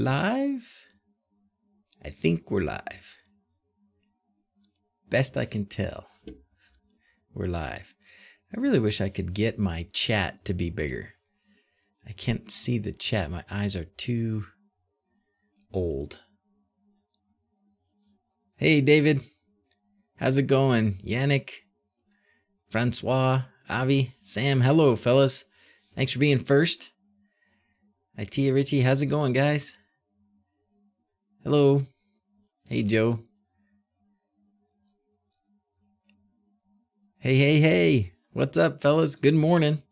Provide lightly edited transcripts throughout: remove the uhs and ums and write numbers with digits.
live? I think we're live. Best I can tell, we're live. I really wish I could get my chat to be bigger. I can't see the chat. My eyes are too old. Hey, David. How's it going? Yannick, Francois, Avi, Sam. Hello, fellas. Thanks for being first. Itia Richie, how's it going, guys? Hello. Hey, Joe. Hey, hey, hey. What's up, fellas? Good morning.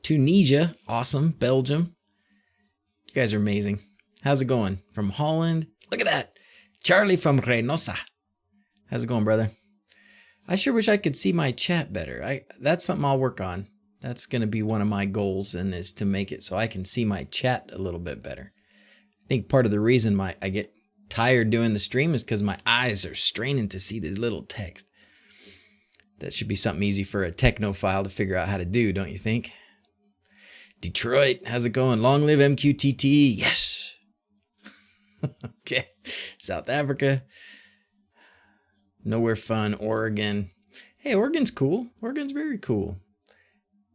Tunisia. Awesome. Belgium. You guys are amazing. How's it going? From Holland. Look at that. Charlie from Reynosa. How's it going, brother? I sure wish I could see my chat better. That's something I'll work on. That's going to be one of my goals, and is to make it so I can see my chat a little bit better. I think part of the reason I get tired doing the stream is because my eyes are straining to see this little text. That should be something easy for a technophile to figure out how to do, don't you think? Detroit, how's it going? Long live MQTT. Yes. Okay. South Africa. Nowhere fun. Oregon. Hey, Oregon's cool. Oregon's very cool.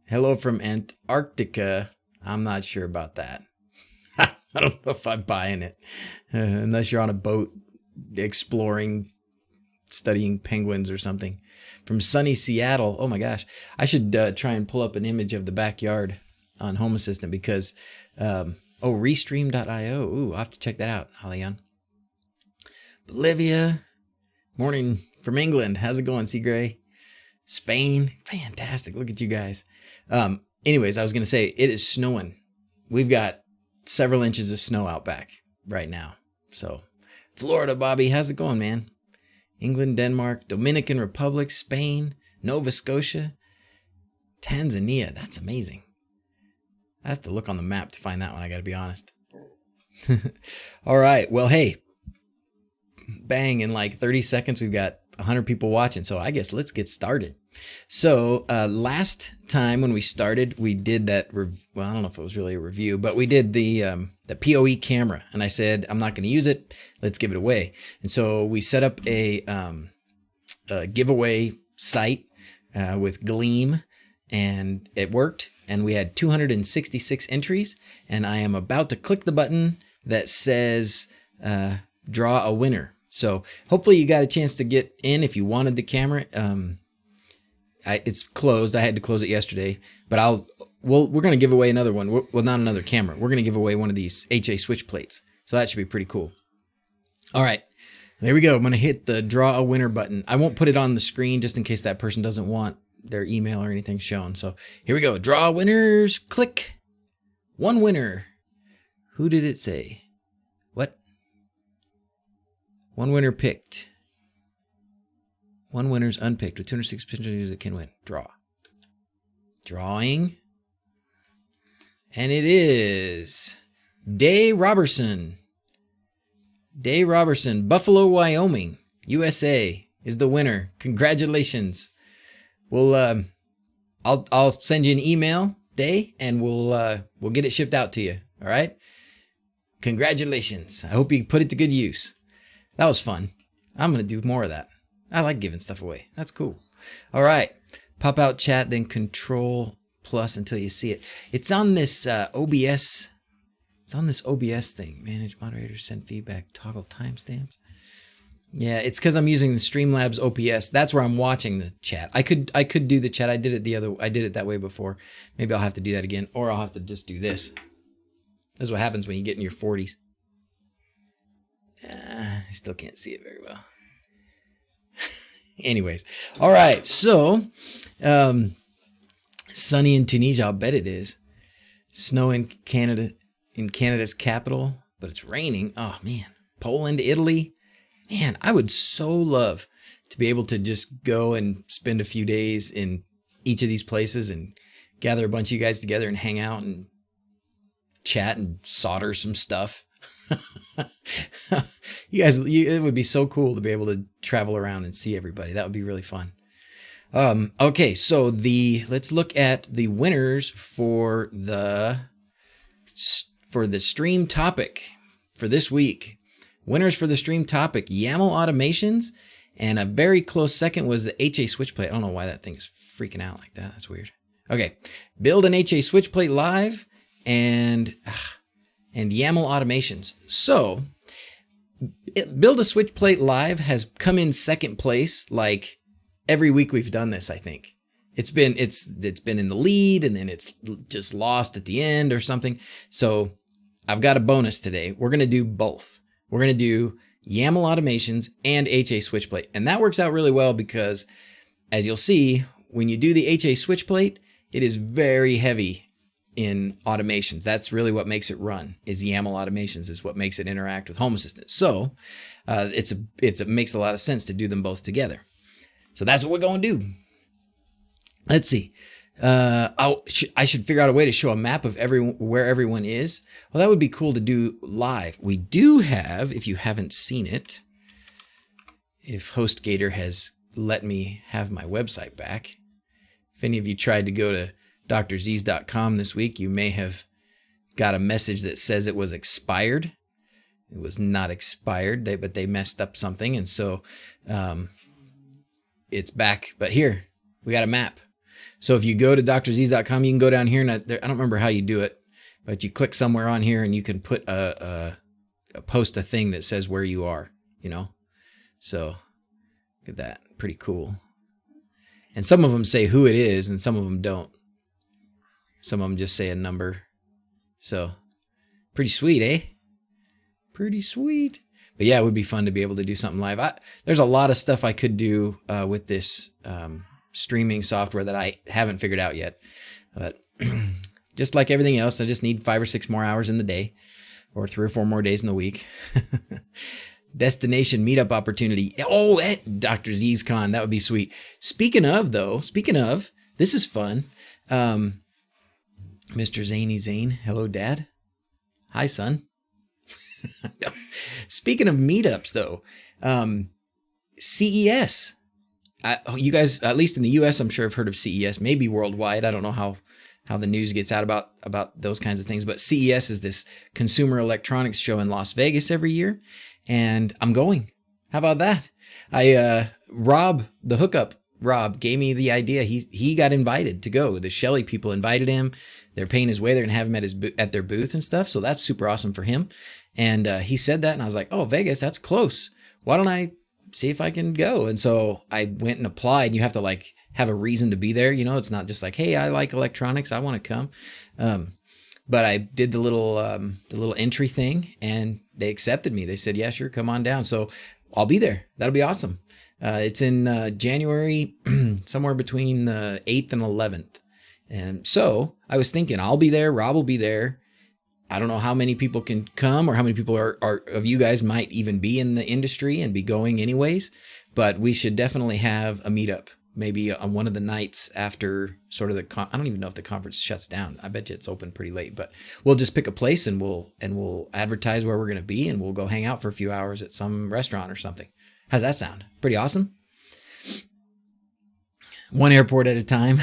Hello from Antarctica. I'm not sure about that. I don't know if I'm buying it. Unless you're on a boat exploring, studying penguins or something. From sunny Seattle. Oh my gosh. I should try and pull up an image of the backyard on Home Assistant because, restream.io. Ooh, I'll have to check that out, Alian. Bolivia. Morning from England. How's it going, Seagray? Spain. Fantastic. Look at you guys. Anyways, I was going to say, it is snowing. We've got several inches of snow out back right now. So, Florida, Bobby, how's it going, man? England, Denmark, Dominican Republic, Spain, Nova Scotia, Tanzania. That's amazing. I have to look on the map to find that one, I got to be honest. All right. Well, hey, bang, in like 30 seconds, we've got 100 people watching. So I guess let's get started. So last time when we started, we did that. Well, I don't know if it was really a review, but we did the PoE camera, and I said I'm not going to use it. Let's give it away. And so we set up a giveaway site with Gleam, and it worked. And we had 266 entries, and I am about to click the button that says draw a winner. So hopefully you got a chance to get in if you wanted the camera. It's closed. I had to close it yesterday, but we're going to give away another one. Well, not another camera. We're going to give away one of these HA switch plates. So that should be pretty cool. All right, there we go. I'm going to hit the draw a winner button. I won't put it on the screen just in case that person doesn't want their email or anything shown. So here we go. Draw winners. Click. One winner. Who did it say? What? One winner picked. One winner's unpicked with 206 pictures that can win. Draw. Drawing. And it is Day Robertson. Day Robertson, Buffalo, Wyoming, USA is the winner. Congratulations. We'll I'll send you an email, Day, and we'll get it shipped out to you. All right? Congratulations. I hope you put it to good use. That was fun. I'm going to do more of that. I like giving stuff away. That's cool. All right. Pop out chat, then Control Plus until you see it. It's on this OBS. It's on this OBS thing. Manage moderators, send feedback, toggle timestamps. Yeah, it's because I'm using the Streamlabs OBS. That's where I'm watching the chat. I could do the chat. I did it that way before. Maybe I'll have to do that again, or I'll have to just do this. This is what happens when you get in your 40s. I still can't see it very well. Anyways, all right. So, sunny in Tunisia, I'll bet it is. Snow in Canada, in Canada's capital, but it's raining. Oh man, Poland, Italy. Man, I would so love to be able to just go and spend a few days in each of these places and gather a bunch of you guys together and hang out and chat and solder some stuff. You guys, it would be so cool to be able to travel around and see everybody. That would be really fun. Okay, so let's look at the winners for the stream topic. for this week. Winners for the stream topic, YAML automations, and a very close second was the HA Switchplate. I don't know why that thing is freaking out like that. That's weird. Okay, build an HA Switchplate live and YAML automations. So build a Switchplate live has come in second place like every week we've done this, I think. It's been in the lead and then it's just lost at the end or something. So I've got a bonus today. We're going to do both. We're going to do YAML automations and HA Switchplate. And that works out really well because as you'll see, when you do the HA Switchplate, it is very heavy in automations. That's really what makes it run, is YAML automations is what makes it interact with Home Assistant. So it makes a lot of sense to do them both together. So that's what we're going to do. Let's see. I should figure out a way to show a map of where everyone is. Well, that would be cool to do live. We do have, if you haven't seen it, if HostGator has let me have my website back. If any of you tried to go to DrZzs.com this week, you may have got a message that says it was expired. It was not expired, but they messed up something, and so it's back. But here, we got a map. So if you go to DrZzs.com, you can go down here, and I don't remember how you do it, but you click somewhere on here, and you can put post a thing that says where you are, you know? So look at that, pretty cool. And some of them say who it is, and some of them don't. Some of them just say a number. So pretty sweet, eh? Pretty sweet. But yeah, it would be fun to be able to do something live. There's a lot of stuff I could do with this streaming software that I haven't figured out yet. But just like everything else, I just need 5 or 6 more hours in the day, or 3 or 4 more days in the week. Destination meetup opportunity. Oh, at DrZzs Con, that would be sweet. Speaking of, this is fun. Mr. Zany Zane, hello, Dad. Hi, son. Speaking of meetups, though, CES. You guys, at least in the US, I'm sure have heard of CES, maybe worldwide. I don't know how the news gets out about those kinds of things, but CES is this consumer electronics show in Las Vegas every year, and I'm going. How about that? Rob, the hookup, Rob gave me the idea. He got invited to go. The Shelly people invited him. They're paying his way. They're gonna have him at their booth and stuff. So that's super awesome for him. And he said that, and I was like, oh, Vegas, that's close. Why don't I see if I can go? And so I went and applied. And you have to like have a reason to be there. You know, it's not just like, hey, I like electronics, I want to come. But I did the little entry thing, and they accepted me. They said, yeah, sure, come on down. So I'll be there. That'll be awesome. It's in January, somewhere between the 8th and 11th. And so I was thinking, I'll be there. Rob will be there. I don't know how many people can come, or how many people are of you guys might even be in the industry and be going anyways. But we should definitely have a meetup, maybe on one of the nights after sort of I don't even know if the conference shuts down. I bet you it's open pretty late, but we'll just pick a place and we'll advertise where we're going to be, and we'll go hang out for a few hours at some restaurant or something. How's that sound? Pretty awesome. One airport at a time.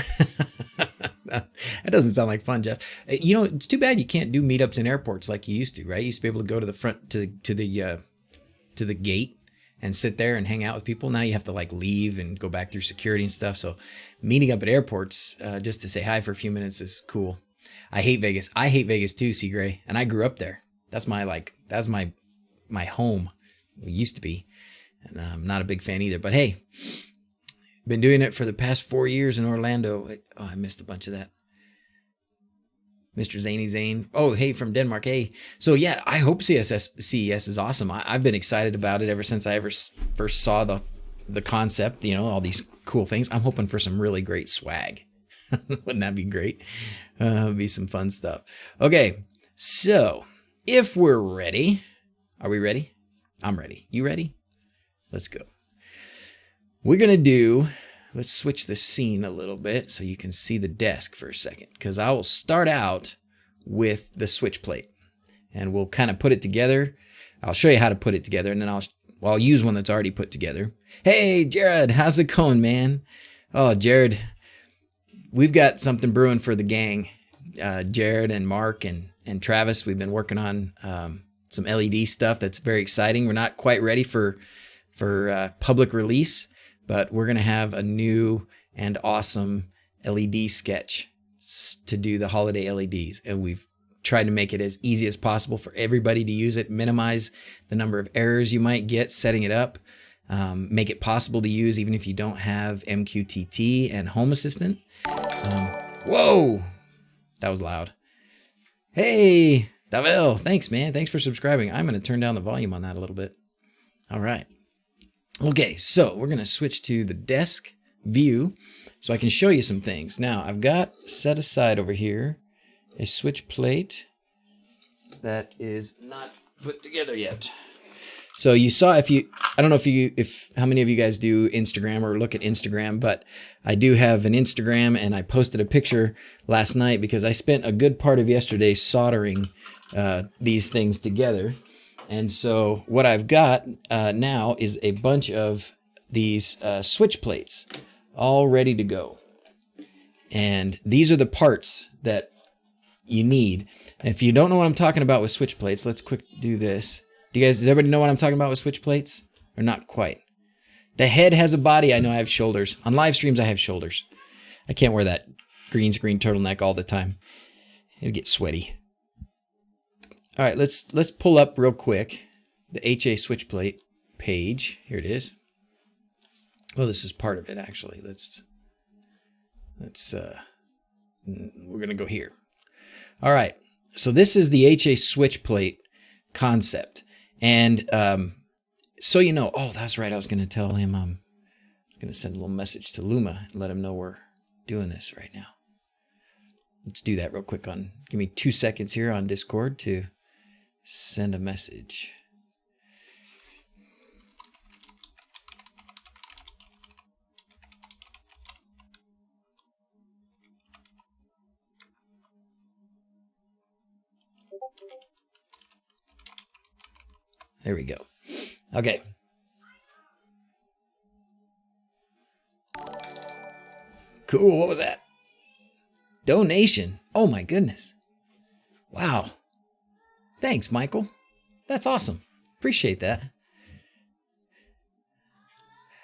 That doesn't sound like fun, Jeff. You know, it's too bad you can't do meetups in airports like you used to, right? You used to be able to go to the front to the gate and sit there and hang out with people. Now you have to like leave and go back through security and stuff. So meeting up at airports just to say hi for a few minutes is cool. I hate Vegas. I hate Vegas too, C. Gray, and I grew up there. That's my home. It used to be, and I'm not a big fan either. But hey. Been doing it for the past 4 years in Orlando. Oh, I missed a bunch of that. Mr. Zany Zane. Oh, hey, from Denmark. Hey. So yeah, I hope CES is awesome. I've been excited about it ever since I first saw the concept, you know, all these cool things. I'm hoping for some really great swag. Wouldn't that be great? It'd be some fun stuff. Okay, so if we're ready, are we ready? I'm ready. You ready? Let's go. We're going to let's switch the scene a little bit so you can see the desk for a second, because I will start out with the switch plate and we'll kind of put it together. I'll show you how to put it together, and then I'll use one that's already put together. Hey, Jared, how's it going, man? Oh, Jared, we've got something brewing for the gang. Jared and Mark and Travis, we've been working on some LED stuff that's very exciting. We're not quite ready for public release, but we're going to have a new and awesome LED sketch to do the holiday LEDs. And we've tried to make it as easy as possible for everybody to use it, minimize the number of errors you might get setting it up, make it possible to use even if you don't have MQTT and Home Assistant. Whoa, that was loud. Hey, Davel, thanks, man. Thanks for subscribing. I'm going to turn down the volume on that a little bit. All right. Okay, so we're going to switch to the desk view so I can show you some things. Now, I've got set aside over here a switch plate that is not put together yet. So you saw, I don't know if how many of you guys do Instagram or look at Instagram, but I do have an Instagram, and I posted a picture last night because I spent a good part of yesterday soldering these things together. And so what I've got now is a bunch of these switch plates all ready to go. And these are the parts that you need. If you don't know what I'm talking about with switch plates, let's quick do this. Does everybody know what I'm talking about with switch plates? Or not quite? The head has a body. I know I have shoulders. On live streams, I have shoulders. I can't wear that green screen turtleneck all the time. It'll get sweaty. All right, let's pull up real quick the HA switch plate page. Here it is. Well, this is part of it actually. We're gonna go here. All right, so this is the HA switch plate concept, and so you know. Oh, that's right. I was gonna tell him. I was gonna send a little message to Luma and let him know we're doing this right now. Let's do that real quick. Give me 2 seconds here on Discord to send a message. There we go. Okay. Cool. What was that? Donation. Oh my goodness. Wow. Thanks, Michael. That's awesome. Appreciate that.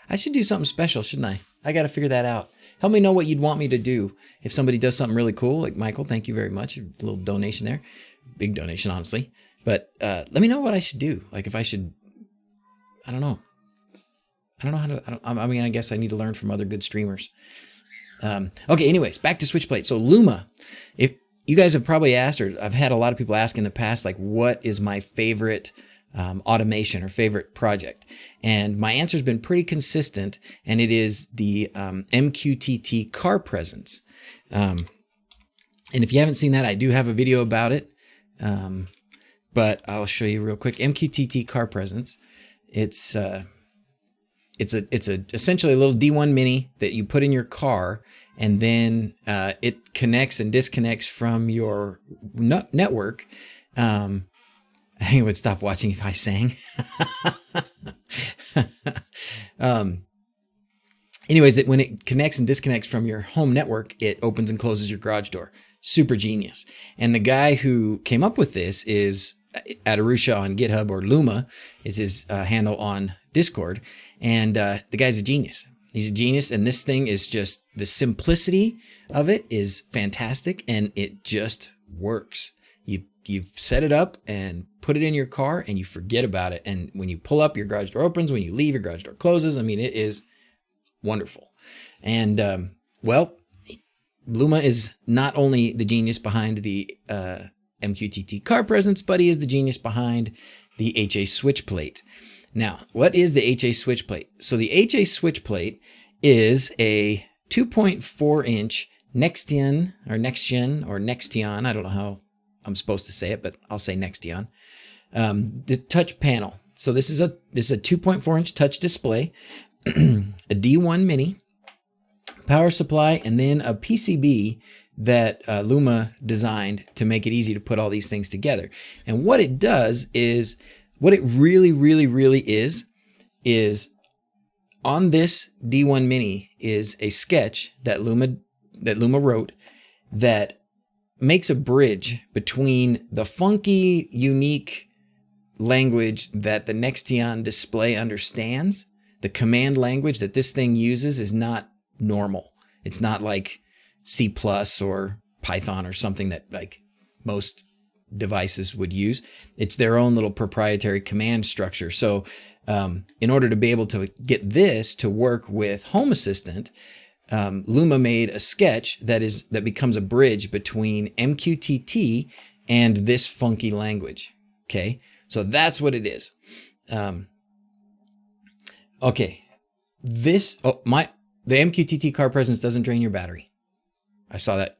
I should do something special, shouldn't I? I got to figure that out. Help me know what you'd want me to do. If somebody does something really cool, like Michael, thank you very much. A little donation there. Big donation, honestly. But let me know what I should do. Like if I should, I don't know. I don't know how to, I mean, I guess I need to learn from other good streamers. Okay, anyways, back to Switchplate. So Luma, if you guys have probably asked, or I've had a lot of people ask in the past, like what is my favorite automation or favorite project? And my answer has been pretty consistent, and it is the MQTT car presence. And if you haven't seen that, I do have a video about it, but I'll show you real quick. MQTT car presence. It's essentially a little D1 mini that you put in your car, and then it connects and disconnects from your network. I think it would stop watching if I sang. Anyways, when it connects and disconnects from your home network, it opens and closes your garage door. Super genius. And the guy who came up with this is Adarusha on GitHub, or Luma is his handle on Discord. And the guy's a genius. He's a genius. And this thing is just, the simplicity of it is fantastic. And it just works. You set it up and put it in your car and you forget about it. And when you pull up, your garage door opens. When you leave, your garage door closes. I mean, it is wonderful. And well, Luma is not only the genius behind the MQTT car presence, but he is the genius behind the HA switch plate. Now, what is the HA switch plate? So the HA switch plate is a 2.4 inch next-gen or Nextion. I don't know how I'm supposed to say it, but I'll say Nextion. The touch panel. So this is a 2.4 inch touch display, a D1 mini, power supply, and then a PCB that Luma designed to make it easy to put all these things together. And what it does is, what it really is on this D1 mini is a sketch that Luma wrote that makes a bridge between the funky, unique language that the Nextion display understands. The command language that this thing uses is not normal. It's not like C+ or Python or something that like most devices would use. It's their own little proprietary command structure. So in order to be able to get this to work with Home Assistant, Luma made a sketch that becomes a bridge between MQTT and this funky language. Okay, so that's what it is. Okay, the MQTT car presence doesn't drain your battery. I saw that.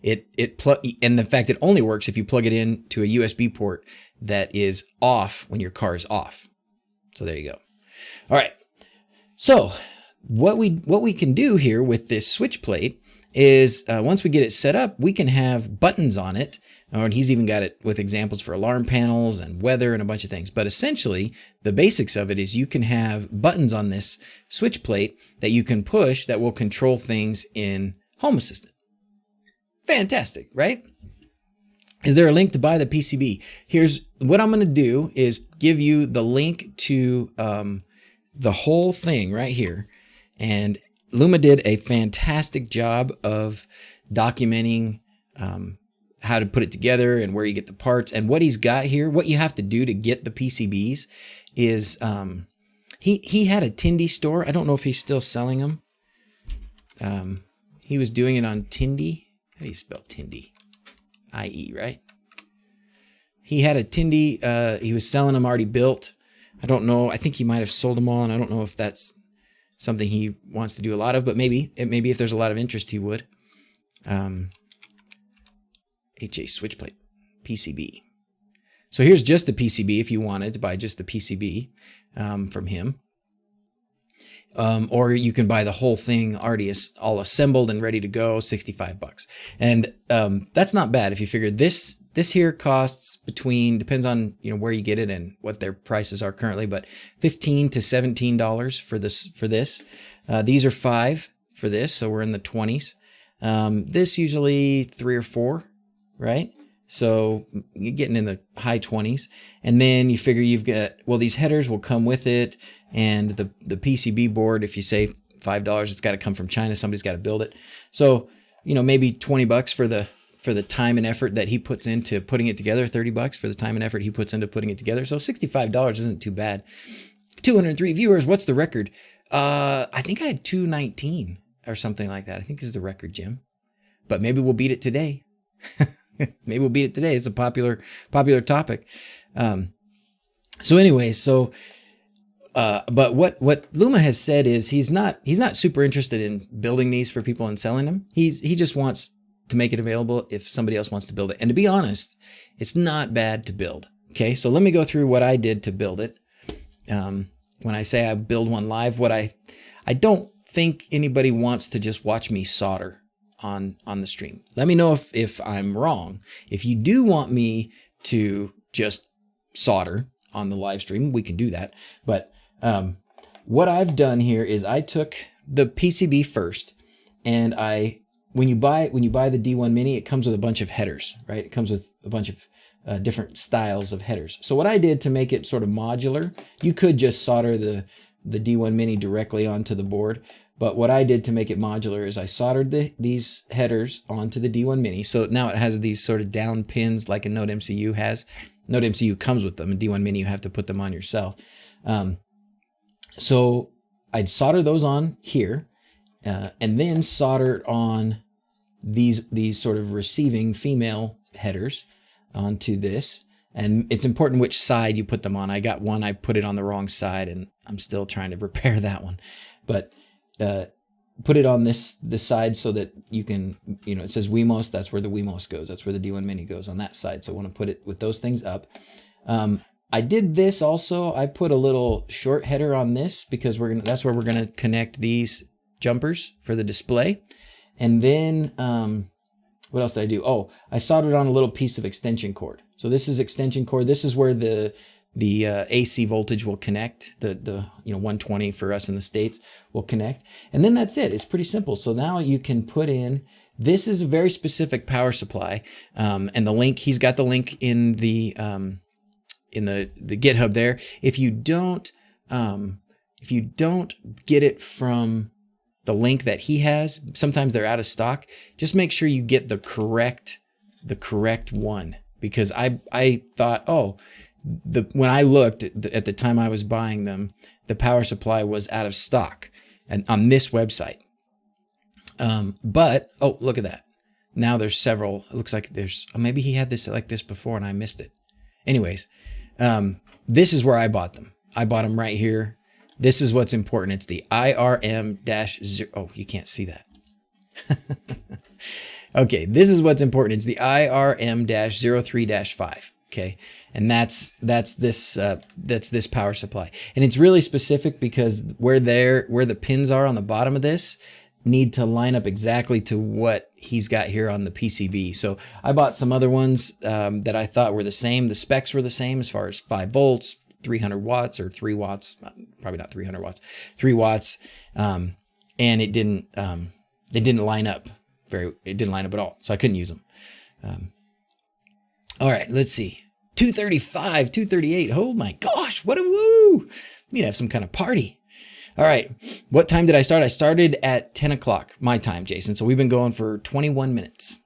And the fact it only works if you plug it into a USB port that is off when your car is off. So there you go. All right. So what we can do here with this switch plate is once we get it set up, we can have buttons on it. And he's even got it with examples for alarm panels and weather and a bunch of things. But essentially, the basics of it is you can have buttons on this switch plate that you can push that will control things in Home Assistant. Fantastic, right? Is there a link to buy the PCB? Here's what I'm going to do is give you the link to the whole thing right here. And Luma did a fantastic job of documenting how to put it together and where you get the parts. And what he's got here, what you have to do to get the PCBs is he had a Tindy store. I don't know if he's still selling them. He was doing it on Tindy. How do you spell Tindy? I-E, right? He had a Tindy. He was selling them already built. I don't know. I think he might have sold them all, and I don't know if that's something he wants to do a lot of, but maybe if there's a lot of interest, he would. HA switchplate PCB. So here's just the PCB if you wanted to buy just the PCB from him. Or you can buy the whole thing already all assembled and ready to go, $65. And that's not bad if you figure this here costs between, depends on where you get it and what their prices are currently, but $15 to $17 for this. These are $5 for this, so we're in the 20s. This usually 3 or 4, right? So you're getting in the high 20s. And then you figure you've got, well, these headers will come with it. And the PCB board, if you say $5, it's got to come from China. Somebody's got to build it. So, maybe $20 for the time and effort that he puts into putting it together, $30 for the time and effort he puts into putting it together. So $65 isn't too bad. 203 viewers. What's the record? I think I had 219 or something like that. I think this is the record, Jim. But maybe we'll beat it today. Maybe we'll beat it today. It's a popular topic. So anyway, but what Luma has said is he's not super interested in building these for people and selling them. He just wants to make it available if somebody else wants to build it. And to be honest, it's not bad to build. Okay, so let me go through what I did to build it. When I say I build one live, I don't think anybody wants to just watch me solder on the stream. Let me know if I'm wrong. If you do want me to just solder on the live stream, we can do that. But what I've done here is I took the PCB first, and when you buy the D1 Mini, it comes with a bunch of headers, right? It comes with a bunch of different styles of headers. So what I did to make it sort of modular, you could just solder the D1 Mini directly onto the board. But what I did to make it modular is I soldered these headers onto the D1 Mini. So now it has these sort of down pins like a Node MCU has. Node MCU comes with them. In D1 Mini, you have to put them on yourself. So I'd solder those on here, and then soldered on these sort of receiving female headers onto this. And it's important which side you put them on. I got one, I put it on the wrong side, and I'm still trying to repair that one. But put it on this side so that you can, it says Wemos, that's where the Wemos goes. That's where the D1 Mini goes, on that side. So I want to put it with those things up. I did this also. I put a little short header on this because that's where we're gonna connect these jumpers for the display. And then what else did I do? Oh, I soldered on a little piece of extension cord. So this is extension cord. This is where the AC voltage will connect. The 120 for us in the States will connect. And then that's it. It's pretty simple. So now you can put in, this is a very specific power supply. And the link, he's got the link in the the GitHub there. If you don't get it from the link that he has, sometimes they're out of stock. Just make sure you get the correct one, because I thought, oh, when I looked at the time I was buying them, the power supply was out of stock and on this website. But oh, look at that. Now there's several. It looks like maybe he had this like this before and I missed it. Anyways, this is where I bought them. I bought them right here. This is what's important. It's the IRM-0. Oh, you can't see that. Okay, this is what's important. It's the IRM-03-5. Okay, and that's this power supply, and it's really specific because where the pins are on the bottom of this need to line up exactly to what he's got here on the PCB. So I bought some other ones that I thought were the same. The specs were the same as far as 5 volts, 300 watts or 3 watts, probably not 300 watts, 3 watts. And it didn't line up it didn't line up at all. So I couldn't use them. All right, let's see. 235, 238. Oh my gosh, what a woo. We need to have some kind of party. All right, what time did I start? I started at 10 o'clock, my time, Jason. So we've been going for 21 minutes.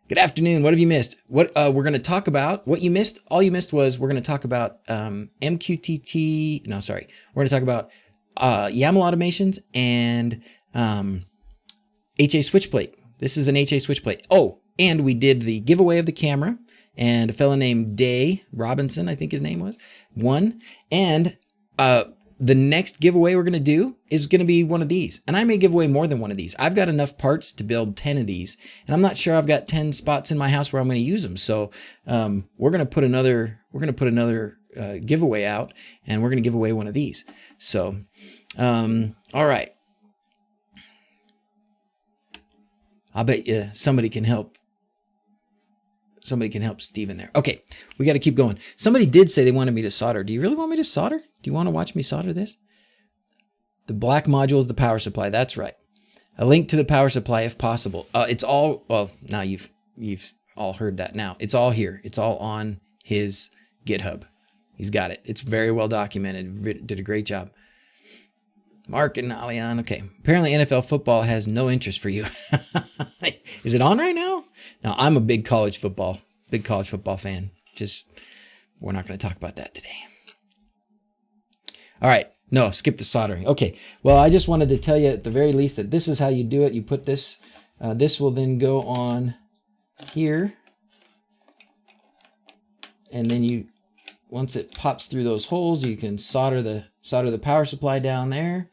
Good afternoon. What have you missed? What we're going to talk about, what you missed, all you missed was we're going to talk about MQTT. No, sorry. We're going to talk about YAML automations and HA Switchplate. This is an HA Switchplate. Oh, and we did the giveaway of the camera, and a fellow named Day Robinson, I think his name was, won. And the next giveaway we're going to do is going to be one of these. And I may give away more than one of these. I've got enough parts to build 10 of these. And I'm not sure I've got 10 spots in my house where I'm going to use them. So we're going to put another giveaway out, and we're going to give away one of these. So, all right. I'll bet you somebody can help. Somebody can help Steven there. Okay, we got to keep going. Somebody did say they wanted me to solder. Do you really want me to solder? Do you want to watch me solder this? The black module is the power supply. That's right. A link to the power supply if possible. It's all, well, now you've all heard that now. It's all here. It's all on his GitHub. He's got it. It's very well documented. Did a great job. Mark and Alian. Okay. Apparently NFL football has no interest for you. Is it on right now? Now, I'm a big college football fan. Just, we're not going to talk about that today. All right. No, skip the soldering. Okay. Well, I just wanted to tell you at the very least that this is how you do it. You put this, this will then go on here. And then you, once it pops through those holes, you can solder the power supply down there.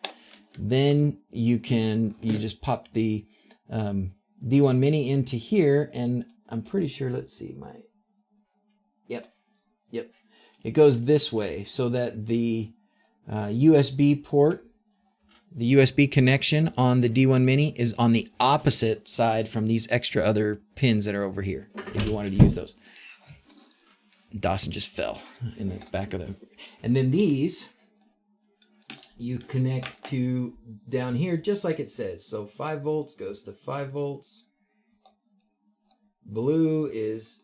Then you just pop the D1 Mini into here, and I'm pretty sure, let's see, yep. It goes this way so that the USB port, the USB connection on the D1 Mini is on the opposite side from these extra other pins that are over here, if you wanted to use those. Dawson just fell in the back of the, and then these you connect to down here just like it says. So 5 volts goes to 5 volts. Blue is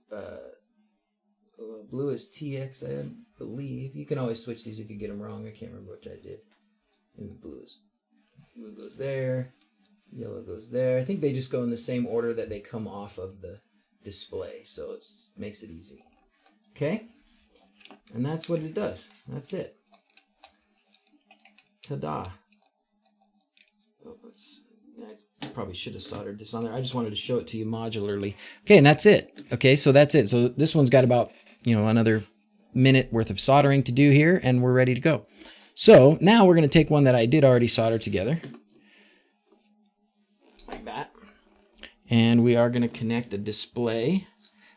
TX, I believe. You can always switch these if you get them wrong. I can't remember which I did. And blue goes there. Yellow goes there. I think they just go in the same order that they come off of the display, so it makes it easy. Okay, and that's what it does. That's it. Ta-da. Oh, I probably should have soldered this on there. I just wanted to show it to you modularly. Okay, and that's it. Okay, so that's it. So this one's got about, another minute worth of soldering to do here, and we're ready to go. So now we're going to take one that I did already solder together, like that, and we are going to connect a display.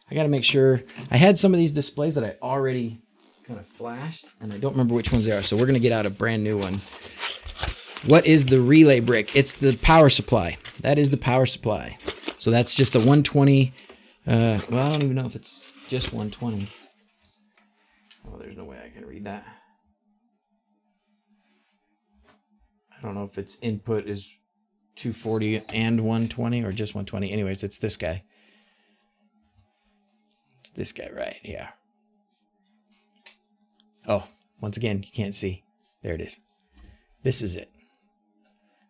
I got to make sure. I had some of these displays that I already kind of flashed, and I don't remember which ones they are, so we're going to get out a brand new one. What is the relay brick? It's the power supply. That is the power supply. So that's just a 120. Well, I don't even know if it's just 120. Oh, there's no way I can read that. I don't know if its input is 240 and 120 or just 120. Anyways, it's this guy. It's this guy, right? Yeah. Oh, once again, you can't see. There it is. This is it.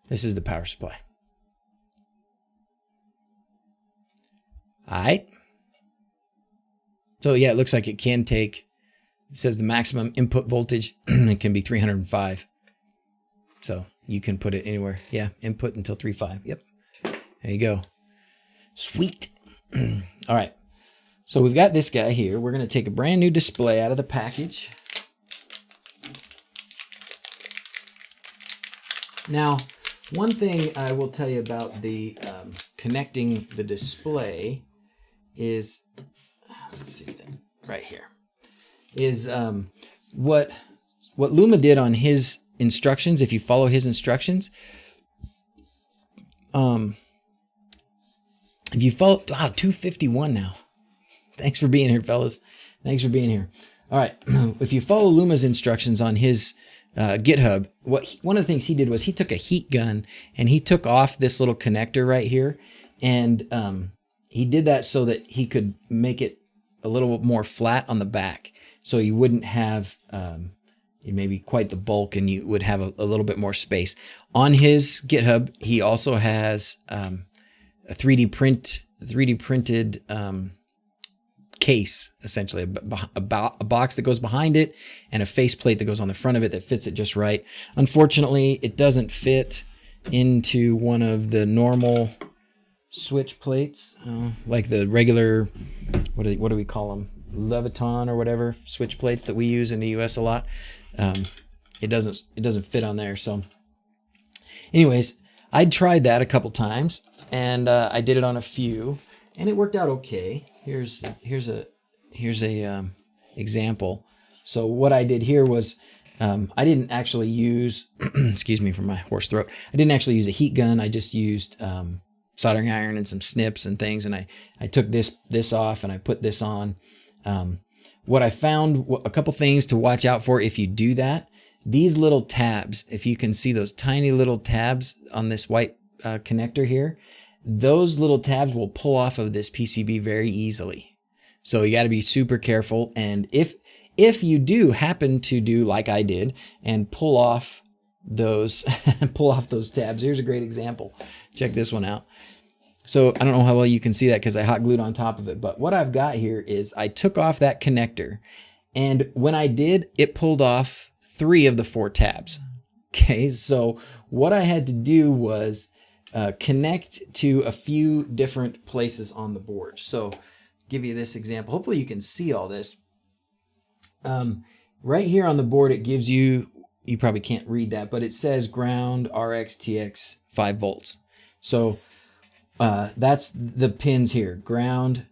This is the power supply. All right. So yeah, it looks like it can take, it says the maximum input voltage, it can be 305. So you can put it anywhere. Yeah, input until 3.5. Yep. There you go. Sweet. All right. So we've got this guy here. We're going to take a brand new display out of the package. Now, one thing I will tell you about the connecting the display is, let's see that right here, is what Luma did on his instructions. If you follow his instructions, if you follow, 251 now. Thanks for being here, fellas. Thanks for being here. All right, if you follow Luma's instructions on his GitHub, one of the things he did was he took a heat gun and he took off this little connector right here, and he did that so that he could make it a little more flat on the back, so you wouldn't have maybe quite the bulk, and you would have a little bit more space. On his GitHub, he also has a 3D printed case, essentially a box that goes behind it and a faceplate that goes on the front of it that fits it just right. Unfortunately, it doesn't fit into one of the normal switch plates, like the regular, what do we call them, Leviton or whatever switch plates that we use in the US a lot. It doesn't fit on there. So anyways, I tried that a couple times, and I did it on a few, and it worked out okay. Here's a example. So what I did here was, I didn't actually use, excuse me for my hoarse throat, I didn't actually use a heat gun. I just used soldering iron and some snips and things, and I took this off and I put this on. What I found, a couple things to watch out for if you do that, these little tabs, if you can see those tiny little tabs on this white connector here, those little tabs will pull off of this PCB very easily. So you got to be super careful. And if you do happen to do like I did and pull off those tabs, here's a great example. Check this one out. So I don't know how well you can see that because I hot glued on top of it, but what I've got here is I took off that connector, and when I did, it pulled off 3 of the 4 tabs. Okay, so what I had to do was connect to a few different places on the board. So give you this example. Hopefully you can see all this. Right here on the board, it gives you probably can't read that, but it says ground RX TX 5 volts. So that's the pins here, ground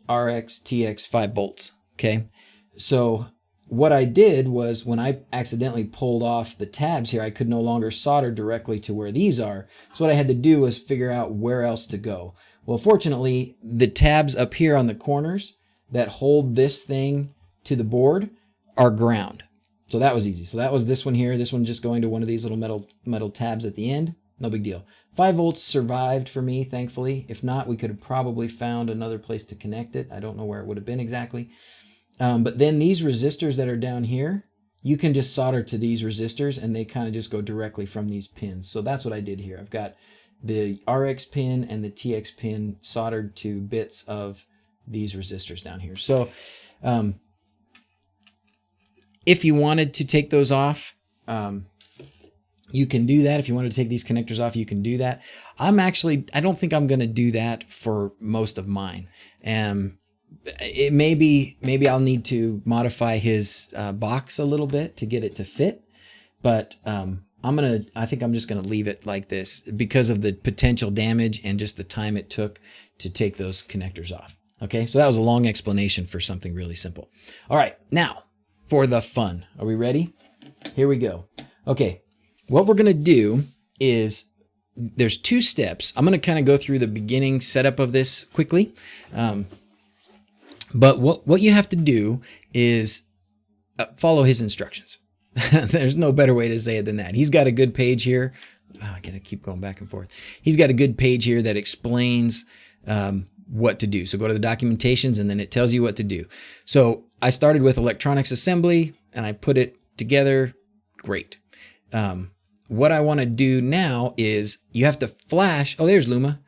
RX TX 5 volts. Okay, so what I did was when I accidentally pulled off the tabs here, I could no longer solder directly to where these are. So what I had to do was figure out where else to go. Well, fortunately, the tabs up here on the corners that hold this thing to the board are ground. So that was easy. So that was this one here. This one just going to one of these little metal tabs at the end. No big deal. 5 volts survived for me, thankfully. If not, we could have probably found another place to connect it. I don't know where it would have been exactly. But then these resistors that are down here, you can just solder to these resistors and they kind of just go directly from these pins. So that's what I did here. I've got the RX pin and the TX pin soldered to bits of these resistors down here. So if you wanted to take those off, you can do that. If you wanted to take these connectors off, you can do that. I don't think I'm going to do that for most of mine. It maybe I'll need to modify his box a little bit to get it to fit, but I think I'm just gonna leave it like this because of the potential damage and just the time it took to take those connectors off. Okay, so that was a long explanation for something really simple. All right, now for the fun. Are we ready? Here we go. Okay, what we're gonna do is there's 2 steps. I'm gonna kind of go through the beginning setup of this quickly. But what you have to do is follow his instructions. There's no better way to say it than that. He's got a good page here. Oh, I gotta keep going back and forth. He's got a good page here that explains what to do. So go to the documentations and then it tells you what to do. So I started with electronics assembly and I put it together. Great. What I want to do now is you have to flash. Oh, there's Luma.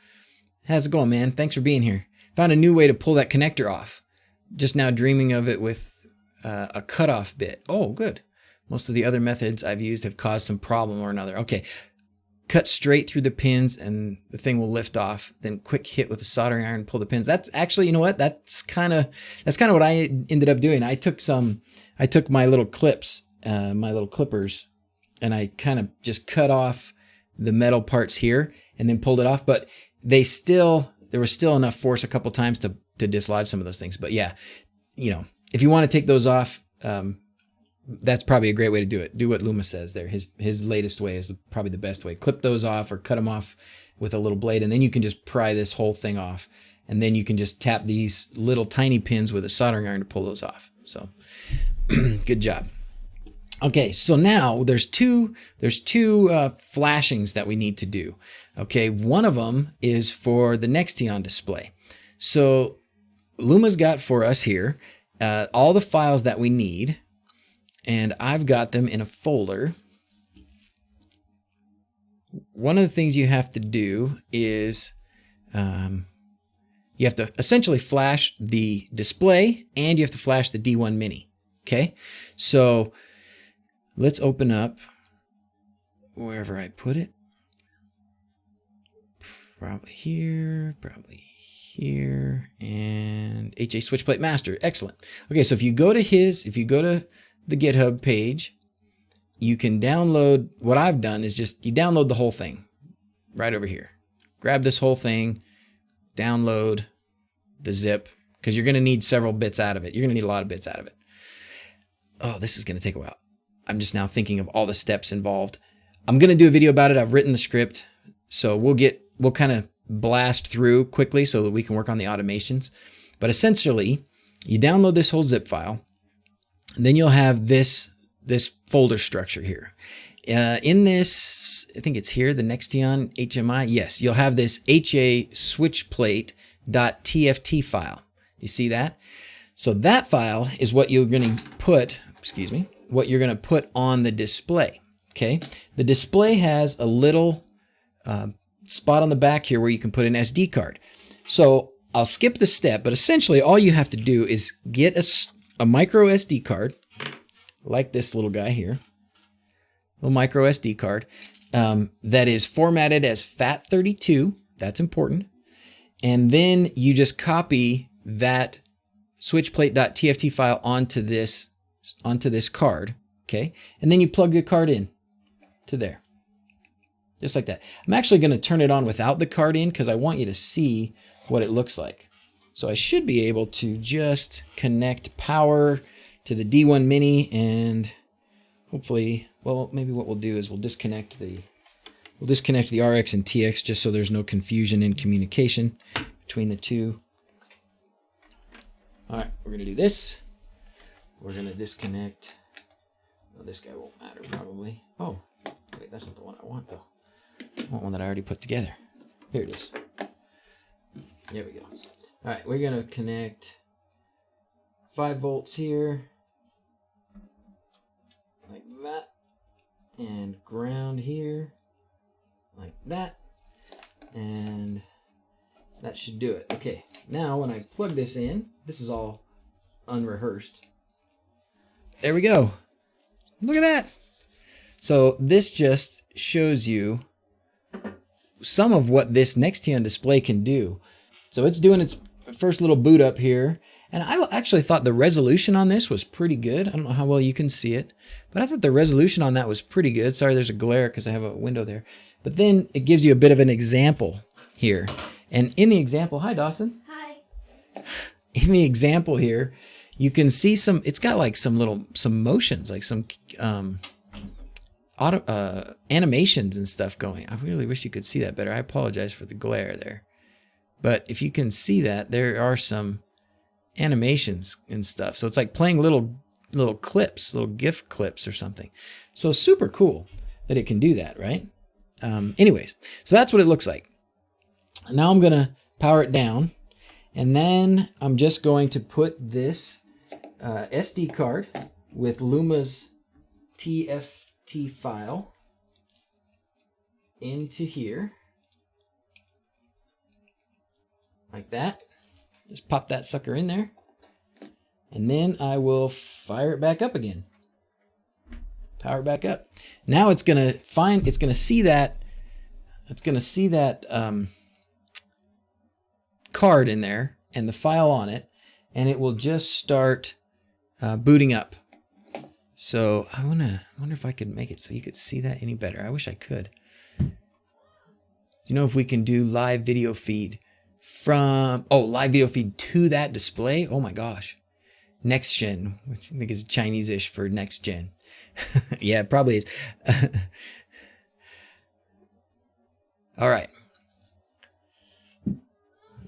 How's it going, man? Thanks for being here. Found a new way to pull that connector off. Just now dreaming of it with a cutoff bit. Oh, good. Most of the other methods I've used have caused some problem or another. Okay. Cut straight through the pins and the thing will lift off. Then quick hit with a soldering iron, pull the pins. That's actually, you know what? That's kind of what I ended up doing. I took my little clips, my little clippers, and I kind of just cut off the metal parts here and then pulled it off. But there was still enough force a couple times to dislodge some of those things. But yeah, you know, if you want to take those off, that's probably a great way to do it. Do what Luma says there. His latest way is probably the best way. Clip those off or cut them off with a little blade, and then you can just pry this whole thing off. And then you can just tap these little tiny pins with a soldering iron to pull those off. So good job. Okay, so now there's two flashings that we need to do. Okay, one of them is for the Nextion display. So Luma's got for us here all the files that we need. And I've got them in a folder. One of the things you have to do is you have to essentially flash the display and you have to flash the D1 Mini. Okay, so let's open up wherever I put it. Probably here, and HA Switchplate Master. Excellent. Okay, so if you go to the GitHub page, you can download. What I've done is just you download the whole thing right over here. Grab this whole thing, download the zip, because you're going to need several bits out of it. You're going to need a lot of bits out of it. Oh, this is going to take a while. I'm just now thinking of all the steps involved. I'm going to do a video about it. I've written the script, so we'll kind of blast through quickly so that we can work on the automations. But essentially, you download this whole zip file. Then you'll have this folder structure here. In this, I think it's here, the Nextion HMI. Yes, you'll have this HA Switchplate.tft file. You see that? So that file is what you're going to put, what you're going to put on the display. Okay. The display has a little spot on the back here where you can put an SD card. So I'll skip the step, but essentially all you have to do is get a micro SD card, like this little guy here, little micro SD card that is formatted as FAT32. That's important. And then you just copy that switchplate.tft file onto this card, okay? And then you plug the card in to there, just like that. I'm actually going to turn it on without the card in because I want you to see what it looks like. So I should be able to just connect power to the D1 Mini and hopefully, well, maybe what we'll do is we'll disconnect the RX and TX just so there's no confusion in communication between the two. All right, we're going to do this. We're going to disconnect. Well, this guy won't matter probably. Oh, wait, that's not the one I want though. I want one that I already put together. Here it is. There we go. All right, we're going to connect 5 volts here, like that, and ground here, like that, and that should do it. Okay, now when I plug this in, this is all unrehearsed. There we go. Look at that. So this just shows you some of what this Nextion display can do. So it's doing its first little boot up here. And I actually thought the resolution on this was pretty good. I don't know how well you can see it, but I thought the resolution on that was pretty good. Sorry, there's a glare because I have a window there. But then it gives you a bit of an example here. And in the example, hi Dawson. Hi. In the example here, you can see it's got like some motions, like some animations and stuff going. I really wish you could see that better. I apologize for the glare there. But if you can see that, there are some animations and stuff. So it's like playing little clips, little GIF clips or something. So super cool that it can do that, right? Anyways, so that's what it looks like. Now I'm going to power it down. And then I'm just going to put this SD card with Luma's TFT file into here. Like that. Just pop that sucker in there. And then I will fire it back up again. Power it back up. Now it's gonna see that card in there and the file on it, and it will just start booting up. So I wonder if I could make it so you could see that any better. I wish I could. You know, if we can do live video feed from, live video feed to that display. Oh my gosh. Next gen, which I think is Chinese-ish for next gen. Yeah, it probably is. All right.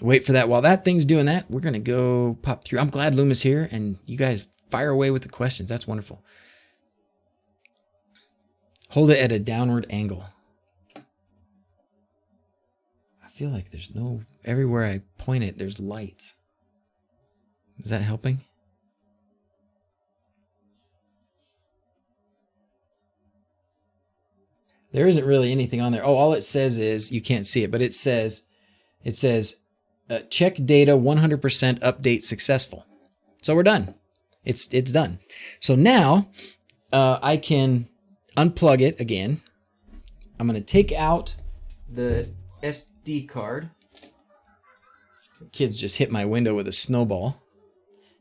Wait for that. While that thing's doing that, we're going to go pop through. I'm glad Luma's here, and you guys fire away with the questions. That's wonderful. Hold it at a downward angle. I feel like there's no, everywhere I point it, there's lights. Is that helping? There isn't really anything on there. Oh, all it says is, you can't see it, but it says, check data 100% update successful. So we're done. It's done. So now I can unplug it again. I'm going to take out the SD card. The kids just hit my window with a snowball.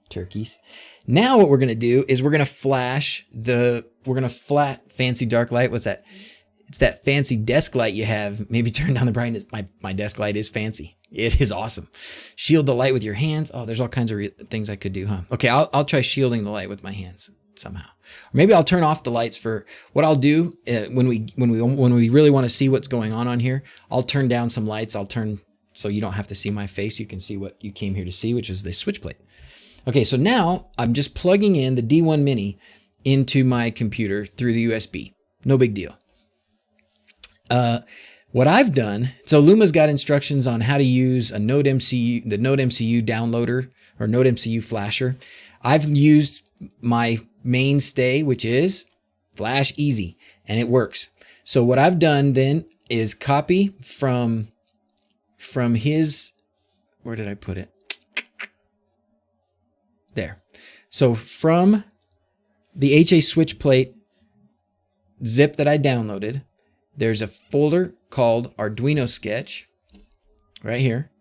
Turkeys. Now what we're going to do is we're going to flash fancy dark light. What's that? It's that fancy desk light you have. Maybe turn down the brightness. My desk light is fancy. It is awesome. Shield the light with your hands. Oh, there's all kinds of things I could do, huh? Okay, I'll try shielding the light with my hands somehow. Or maybe I'll turn off the lights for what I'll do when we really want to see what's going on here. I'll turn down some lights. I'll turn so you don't have to see my face. You can see what you came here to see, which is the switch plate. Okay, so now I'm just plugging in the D1 Mini into my computer through the USB. No big deal. What I've done, so Luma's got instructions on how to use a Node MCU, the Node MCU downloader or Node MCU flasher. I've used my mainstay, which is Flash Easy, and it works. So what I've done then is copy from his, where did I put it? There. So from the HA Switchplate zip that I downloaded, there's a folder called Arduino Sketch right here.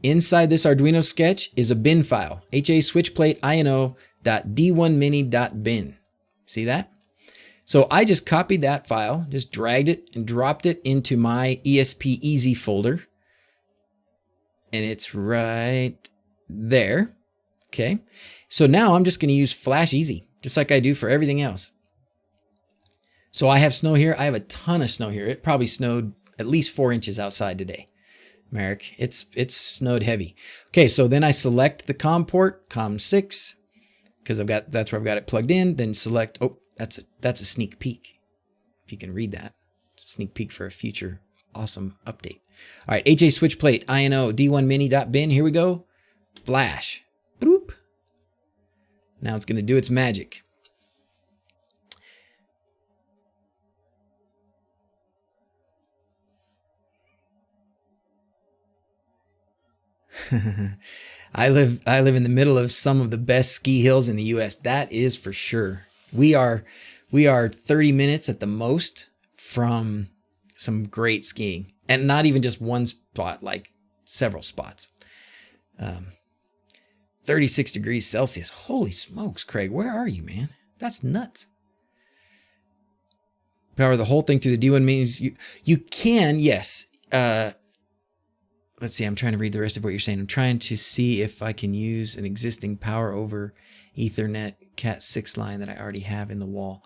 Inside this Arduino Sketch is a bin file, HA Switchplate ino.d1mini.bin. See that? So I just copied that file, just dragged it and dropped it into my ESP Easy folder. And it's right there. Okay. So now I'm just going to use Flash Easy, just like I do for everything else. So I have snow here. I have a ton of snow here. It probably snowed at least 4 inches outside today. Merrick, it's snowed heavy. Okay, so then I select the COM port, COM6, because that's where I've got it plugged in. Then select, that's a sneak peek. If you can read that, it's a sneak peek for a future awesome update. All right, HA Switchplate INO D1mini.bin. Here we go. Flash. Boop. Now it's going to do its magic. I live in the middle of some of the best ski hills in the US. That is for sure. We are 30 minutes at the most from some great skiing, and not even just one spot, like several spots. 36 degrees Celsius. Holy smokes, Craig, where are you, man? That's nuts. Power the whole thing through the D1 means you can, yes. Let's see, I'm trying to read the rest of what you're saying. I'm trying to see if I can use an existing power over Ethernet Cat6 line that I already have in the wall.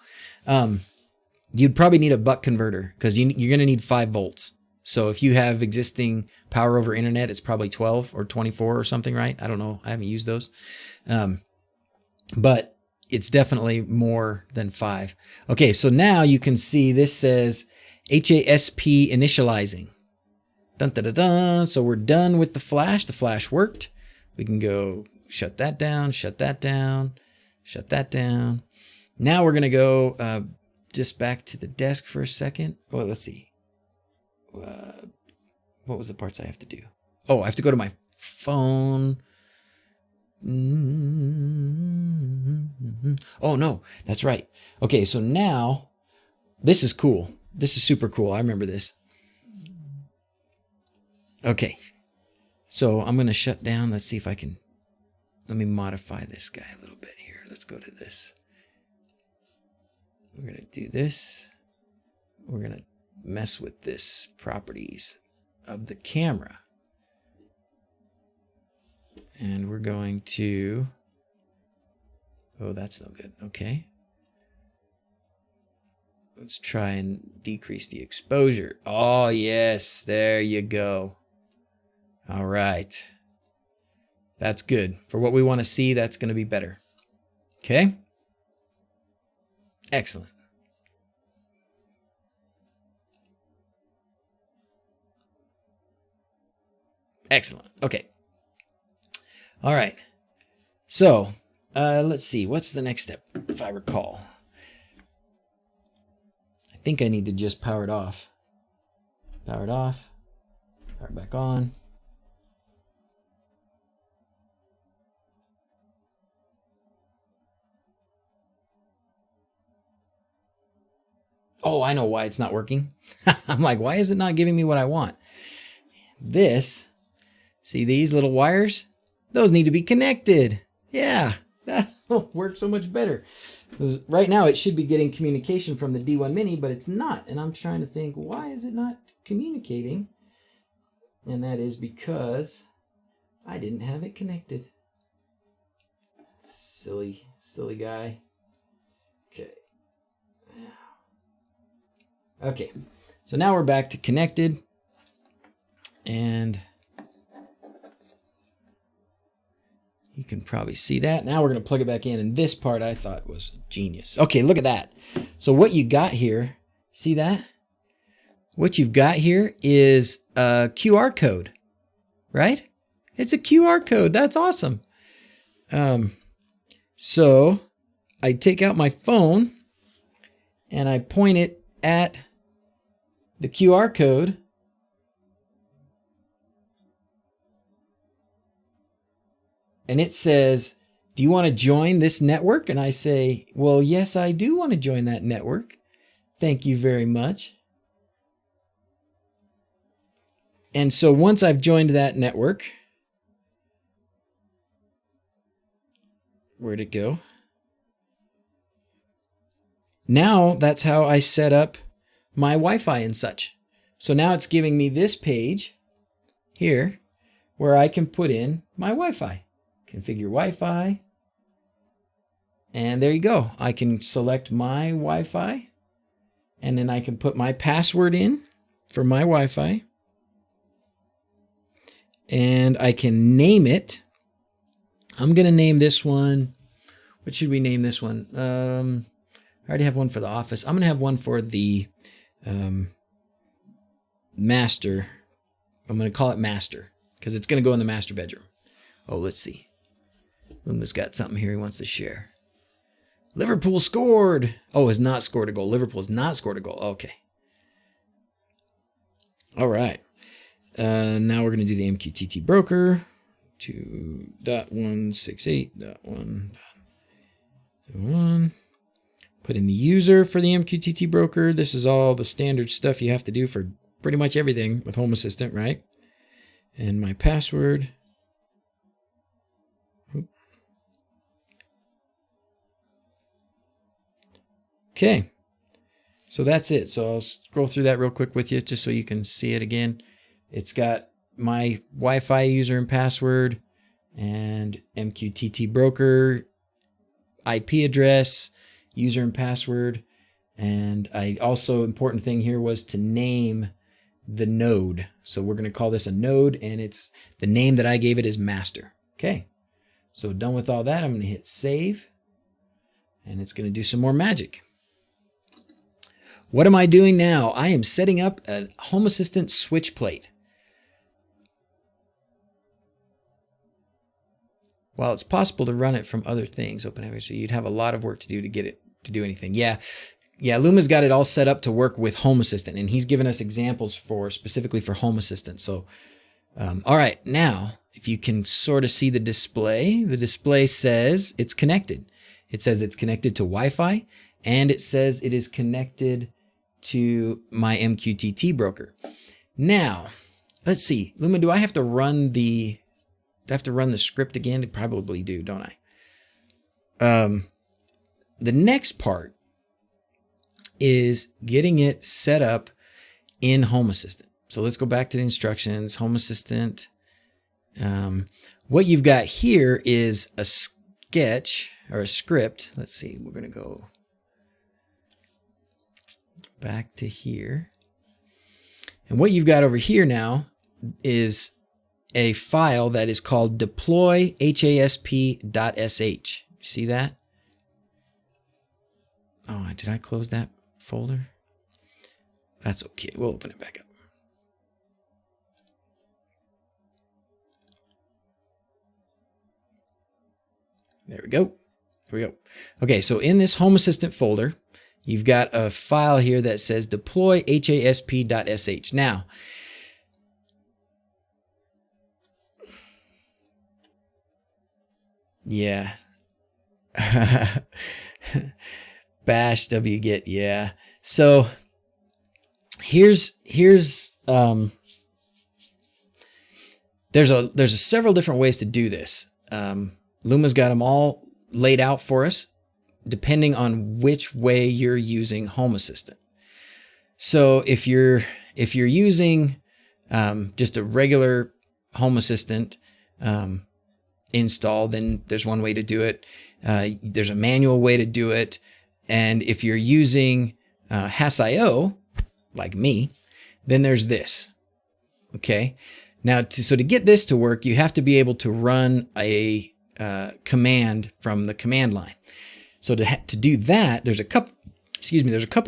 You'd probably need a buck converter because you're going to need 5 volts. So if you have existing power over internet, it's probably 12 or 24 or something, right? I don't know. I haven't used those. But it's definitely more than 5. Okay, so now you can see this says HASP initializing. Dun, dun, dun, dun. So we're done with the flash. The flash worked. We can go shut that down, shut that down, shut that down. Now we're going to go just back to the desk for a second. Well, let's see. What was the parts I have to do? Oh, I have to go to my phone. Oh, no, that's right. Okay, so now this is cool. This is super cool. I remember this. Okay, so I'm going to shut down. Let's see if I can. Let me modify this guy a little bit here. Let's go to this. We're going to do this. We're going to mess with this properties of the camera. And we're going to, oh, that's no good. Okay. Let's try and decrease the exposure. Oh, yes. There you go. All right. That's good. For what we want to see, that's going to be better. Okay. Excellent. Excellent. Okay. All right. So let's see. What's the next step, if I recall? I think I need to just power it off. Power it off. Power it back on. Oh, I know why it's not working. I'm like, why is it not giving me what I want? This, see these little wires? Those need to be connected. Yeah, that will work so much better. Right now it should be getting communication from the D1 Mini, but it's not. And I'm trying to think, why is it not communicating? And that is because I didn't have it connected. Silly, silly guy. Okay. Okay, so now we're back to connected, and you can probably see that. Now we're going to plug it back in, and this part I thought was genius. Okay, look at that. So what you got here, see that? What you've got here is a QR code, right? It's a QR code. That's awesome. So I take out my phone, and I point it at the QR code, and it says, do you want to join this network? And I say, well, yes, I do want to join that network. Thank you very much. And so once I've joined that network, where'd it go? Now that's how I set up my Wi-Fi and such. So now it's giving me this page here where I can put in my Wi-Fi. Configure Wi-Fi. And there you go. I can select my Wi-Fi, and then I can put my password in for my Wi-Fi. And I can name it. I'm going to name this one. What should we name this one? I already have one for the office. I'm going to have one for the master. I'm going to call it master because it's going to go in the master bedroom. Oh, let's see. Luma's got something here he wants to share. Liverpool scored. Oh, has not scored a goal. Liverpool has not scored a goal. Okay. All right. Now we're going to do the MQTT broker. 2.168.1.1. Put in the user for the MQTT broker. This is all the standard stuff you have to do for pretty much everything with Home Assistant, right? And my password. Okay, so that's it. So I'll scroll through that real quick with you just so you can see it again. It's got my Wi-Fi user and password and MQTT broker, IP address, user and password. And I also, important thing here was to name the node. So we're going to call this a node, and it's the name that I gave it is master. Okay, so done with all that. I'm going to hit save, and it's going to do some more magic. What am I doing now? I am setting up a Home Assistant switch plate. while it's possible to run it from other things, OpenAV, so you'd have a lot of work to do to get it to do anything. Yeah, Luma's got it all set up to work with Home Assistant, and he's given us examples specifically for Home Assistant. So, all right, now if you can sort of see the display says it's connected. It says it's connected to Wi-Fi, and it says it is connected to my MQTT broker. Now, let's see, Luma, do I have to run the script again? I probably do, don't I? The next part is getting it set up in Home Assistant. So let's go back to the instructions, Home Assistant. What you've got here is a sketch or a script. Let's see, we're going to go back to here. And what you've got over here now is a file that is called deploy.hasp.sh. See that? Oh, did I close that folder? That's okay. We'll open it back up. There we go. There we go. Okay, so in this Home Assistant folder, you've got a file here that says deploy.hasp.sh. Now, yeah. Bash wget, yeah. So here's there's several different ways to do this. Luma's got them all laid out for us, depending on which way you're using Home Assistant. So if you're using just a regular Home Assistant install, then there's one way to do it. There's a manual way to do it. And if you're using Has.io, like me, then there's this. Okay. Now, so to get this to work, you have to be able to run a command from the command line. So to do that, there's a couple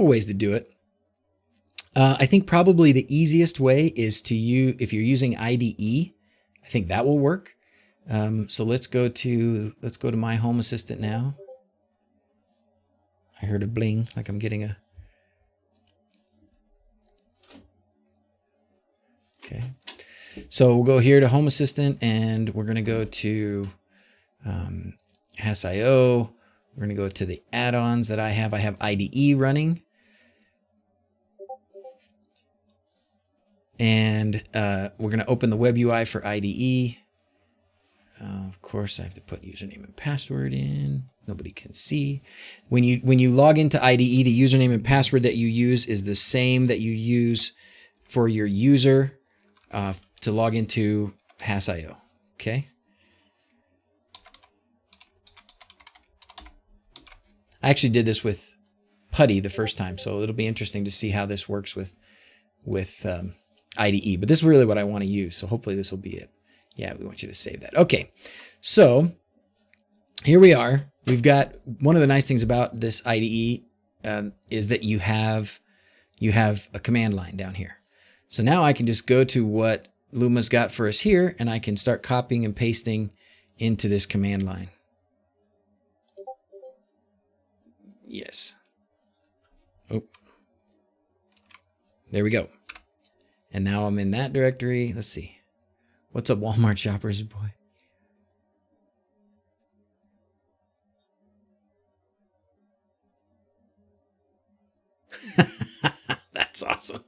ways to do it. I think probably the easiest way is if you're using IDE, I think that will work. So let's go to my Home Assistant now. I heard a bling, like I'm getting a. Okay. So we'll go here to Home Assistant, and we're going to go to Has.io. We're going to go to the add-ons that I have. I have IDE running. And we're going to open the web UI for IDE. Of course, I have to put username and password in. Nobody can see. When you log into IDE, the username and password that you use is the same that you use for your user to log into Has.io. Okay. I actually did this with Putty the first time, so it'll be interesting to see how this works with IDE. But this is really what I want to use, so hopefully this will be it. Yeah, we want you to save that. Okay, so here we are. We've got one of the nice things about this IDE is that you have a command line down here. So now I can just go to what Luma's got for us here, and I can start copying and pasting into this command line. Yes. Oh, there we go. And now I'm in that directory. Let's see. What's up, Walmart shoppers, boy? That's awesome.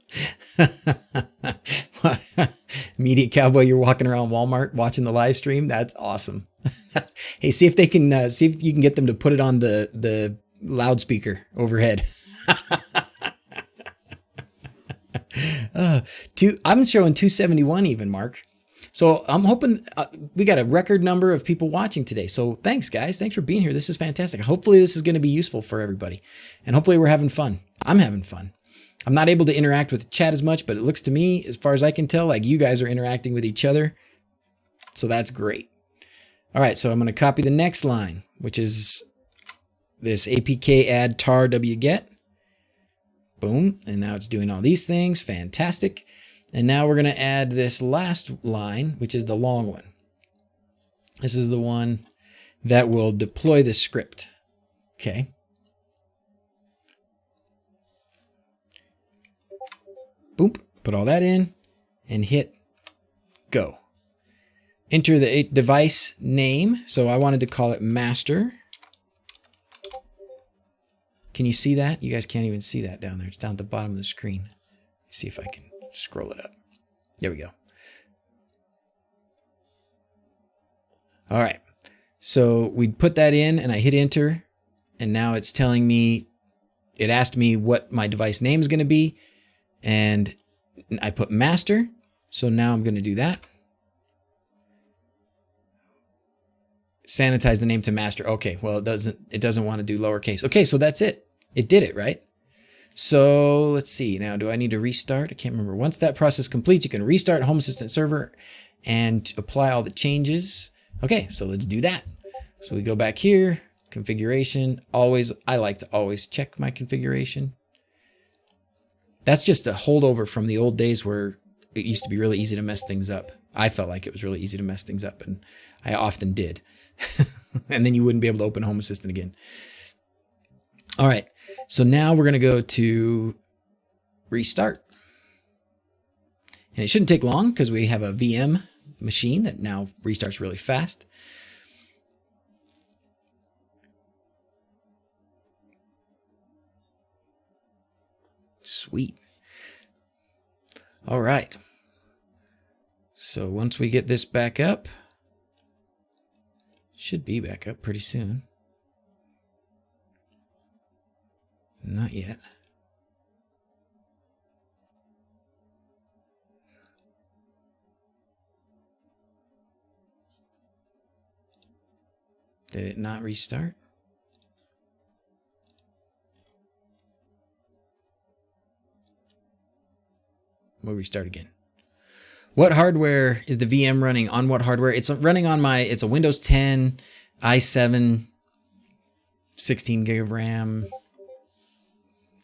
Media Cowboy, you're walking around Walmart watching the live stream. That's awesome. Hey, see if they can see if you can get them to put it on the loudspeaker overhead. I'm showing 271 even, Mark. So I'm hoping we got a record number of people watching today. So thanks, guys. Thanks for being here. This is fantastic. Hopefully this is going to be useful for everybody. And hopefully we're having fun. I'm having fun. I'm not able to interact with the chat as much, but it looks to me, as far as I can tell, like you guys are interacting with each other. So that's great. All right, so I'm going to copy the next line, which is this APK add tar wget. Boom. And now it's doing all these things. Fantastic. And now we're going to add this last line, which is the long one. This is the one that will deploy the script. Okay. Boom. Put all that in and hit go. Enter the device name. So I wanted to call it master. Can you see that? You guys can't even see that down there. It's down at the bottom of the screen. Let's see if I can scroll it up. There we go. All right. So we put that in and I hit enter. And now it's telling me, it asked me what my device name is going to be. And I put master. So now I'm going to do that. Sanitize the name to master. Okay, well, it doesn't want to do lowercase. Okay, so that's it. It did it, right? So let's see. Now, do I need to restart? I can't remember. Once that process completes, you can restart Home Assistant server and apply all the changes. Okay, so let's do that. So we go back here, configuration. Always, I like to always check my configuration. That's just a holdover from the old days where it used to be really easy to mess things up. I felt like it was really easy to mess things up, and I often did. And then you wouldn't be able to open Home Assistant again. All right, so now we're going to go to restart. And it shouldn't take long because we have a VM machine that now restarts really fast. Sweet. All right. So once we get this back up, should be back up pretty soon. Not yet. Did it not restart? We'll restart again. What hardware is the VM running on? What hardware? It's running on it's a Windows 10, i7, 16 gig of RAM,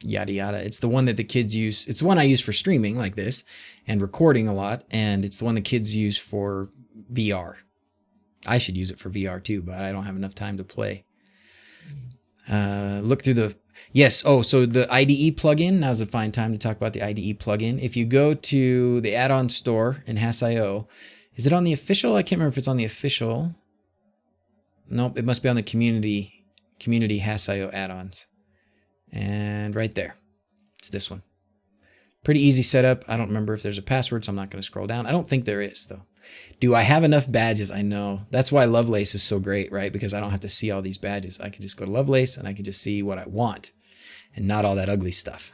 yada yada. It's the one that the kids use. It's the one I use for streaming like this and recording a lot, and it's the one the kids use for VR. I should use it for VR too, but I don't have enough time to play. Look through the... Yes. Oh, so the IDE plugin. Now's a fine time to talk about the IDE plugin. If you go to the add-on store in Hass.io, is it on the official? I can't remember if it's on the official. Nope, it must be on the community Hass.io add-ons. And right there, it's this one. Pretty easy setup. I don't remember if there's a password, so I'm not going to scroll down. I don't think there is, though. Do I have enough badges? I know. That's why Lovelace is so great, right? Because I don't have to see all these badges. I can just go to Lovelace and I can just see what I want and not all that ugly stuff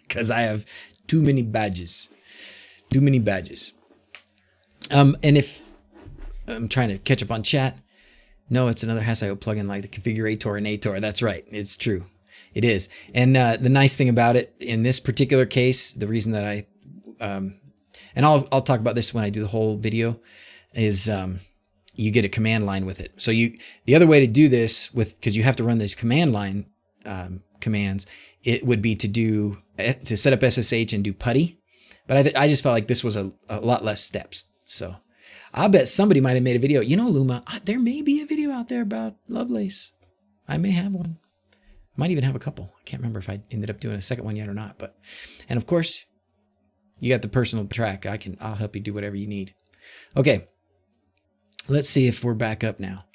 because I have too many badges. Too many badges. And if I'm trying to catch up on chat, no, it's another Hass.io plugin like the Configurator and Ator. That's right. It's true. It is. And the nice thing about it in this particular case, the reason that I... and I'll talk about this when I do the whole video, is you get a command line with it. So the other way to do this because you have to run these command line commands, it would be to set up SSH and do putty. But I just felt like this was a lot less steps. So I bet somebody might have made a video. You know, Luma, there may be a video out there about Lovelace. I may have one. I might even have a couple. I can't remember if I ended up doing a second one yet or not. And of course, you got the personal track. I'll help you do whatever you need. Okay. Let's see if we're back up now.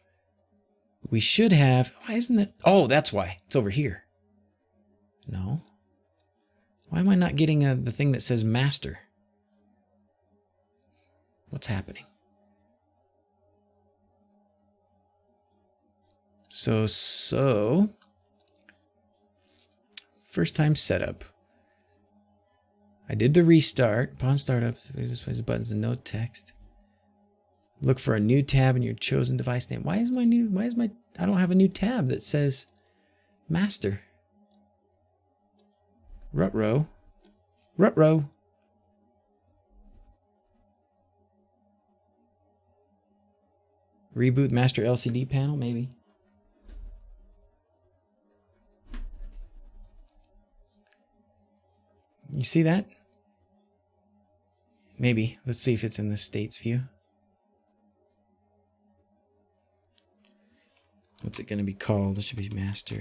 We should have, why isn't it? Oh, that's why. It's over here. No. Why am I not getting the thing that says master? What's happening? So first time setup. I did the restart. Upon startup, just place the buttons and no text. Look for a new tab in your chosen device name. I don't have a new tab that says master. Rutro. Reboot master LCD panel, maybe. You see that? Maybe. Let's see if it's in the states view. What's it going to be called? It should be master.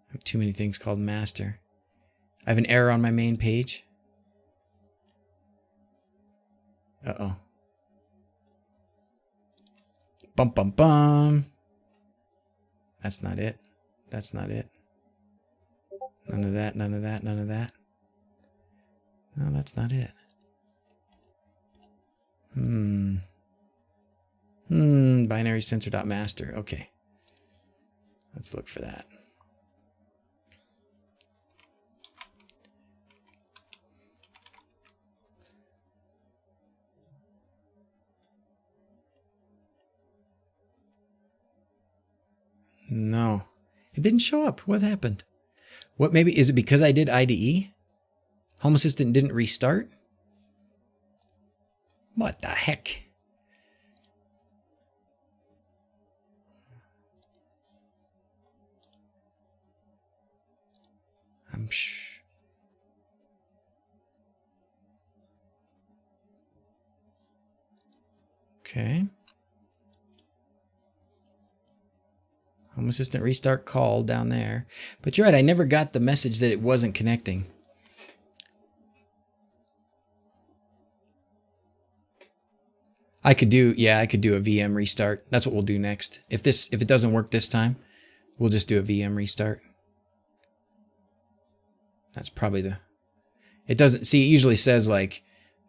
I have too many things called master. I have an error on my main page. Uh-oh. Bum, bum, bum. That's not it. That's not it. None of that, none of that, none of that. No, that's not it. Binary sensor.master. Okay. Let's look for that. No, it didn't show up. What happened? What, maybe, is it because I did IDE? Home Assistant didn't restart? What the heck? Okay. Home Assistant restart call down there. But you're right, I never got the message that it wasn't connecting. I could do a VM restart. That's what we'll do next. If it doesn't work this time, we'll just do a VM restart. That's probably it doesn't, see, it usually says like,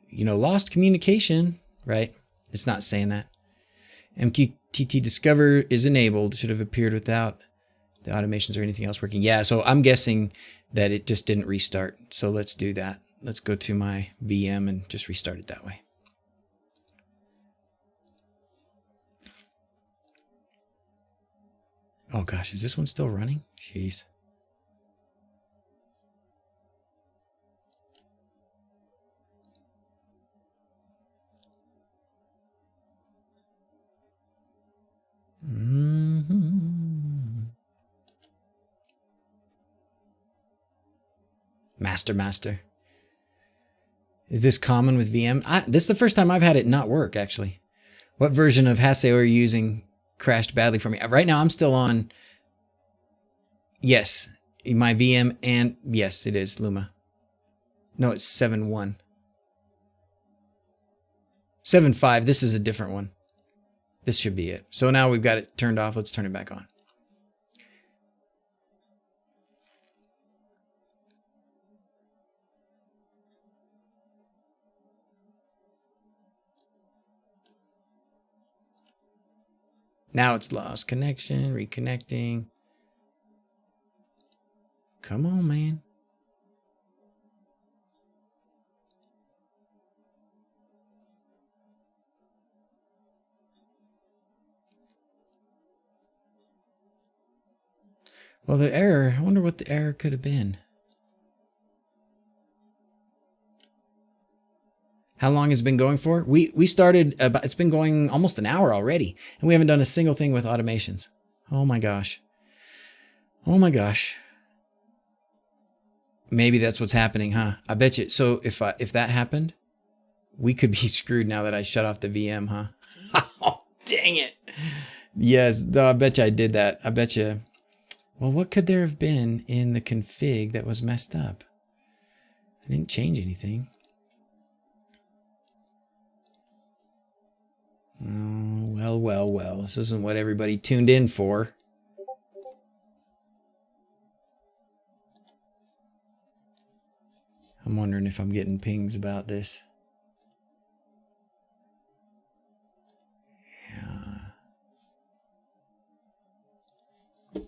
you know, lost communication, right? It's not saying that. MQTT Discover is enabled, should have appeared without the automations or anything else working. Yeah, so I'm guessing that it just didn't restart. So let's do that. Let's go to my VM and just restart it that way. Oh gosh, is this one still running? Jeez. Master. Is this common with VM? This is the first time I've had it not work, actually. What version of Haseo are you using? Crashed badly for me. Right now I'm still on, yes, my VM, and yes, it is Luma. No, it's 7.1. 7.5, this is a different one. This should be it. So now we've got it turned off. Let's turn it back on. Now it's lost connection, reconnecting. Come on, man. Well, the error, I wonder what the error could have been. How long has it been going for? We started about, it's been going almost an hour already, and we haven't done a single thing with automations. Oh my gosh. Oh my gosh. Maybe that's what's happening, huh? I bet you. So if that happened, we could be screwed now that I shut off the VM, huh? Oh, dang it. Yes, no, I bet you I did that. I bet you. Well, what could there have been in the config that was messed up? I didn't change anything. Oh, well. This isn't what everybody tuned in for. I'm wondering if I'm getting pings about this. Yeah.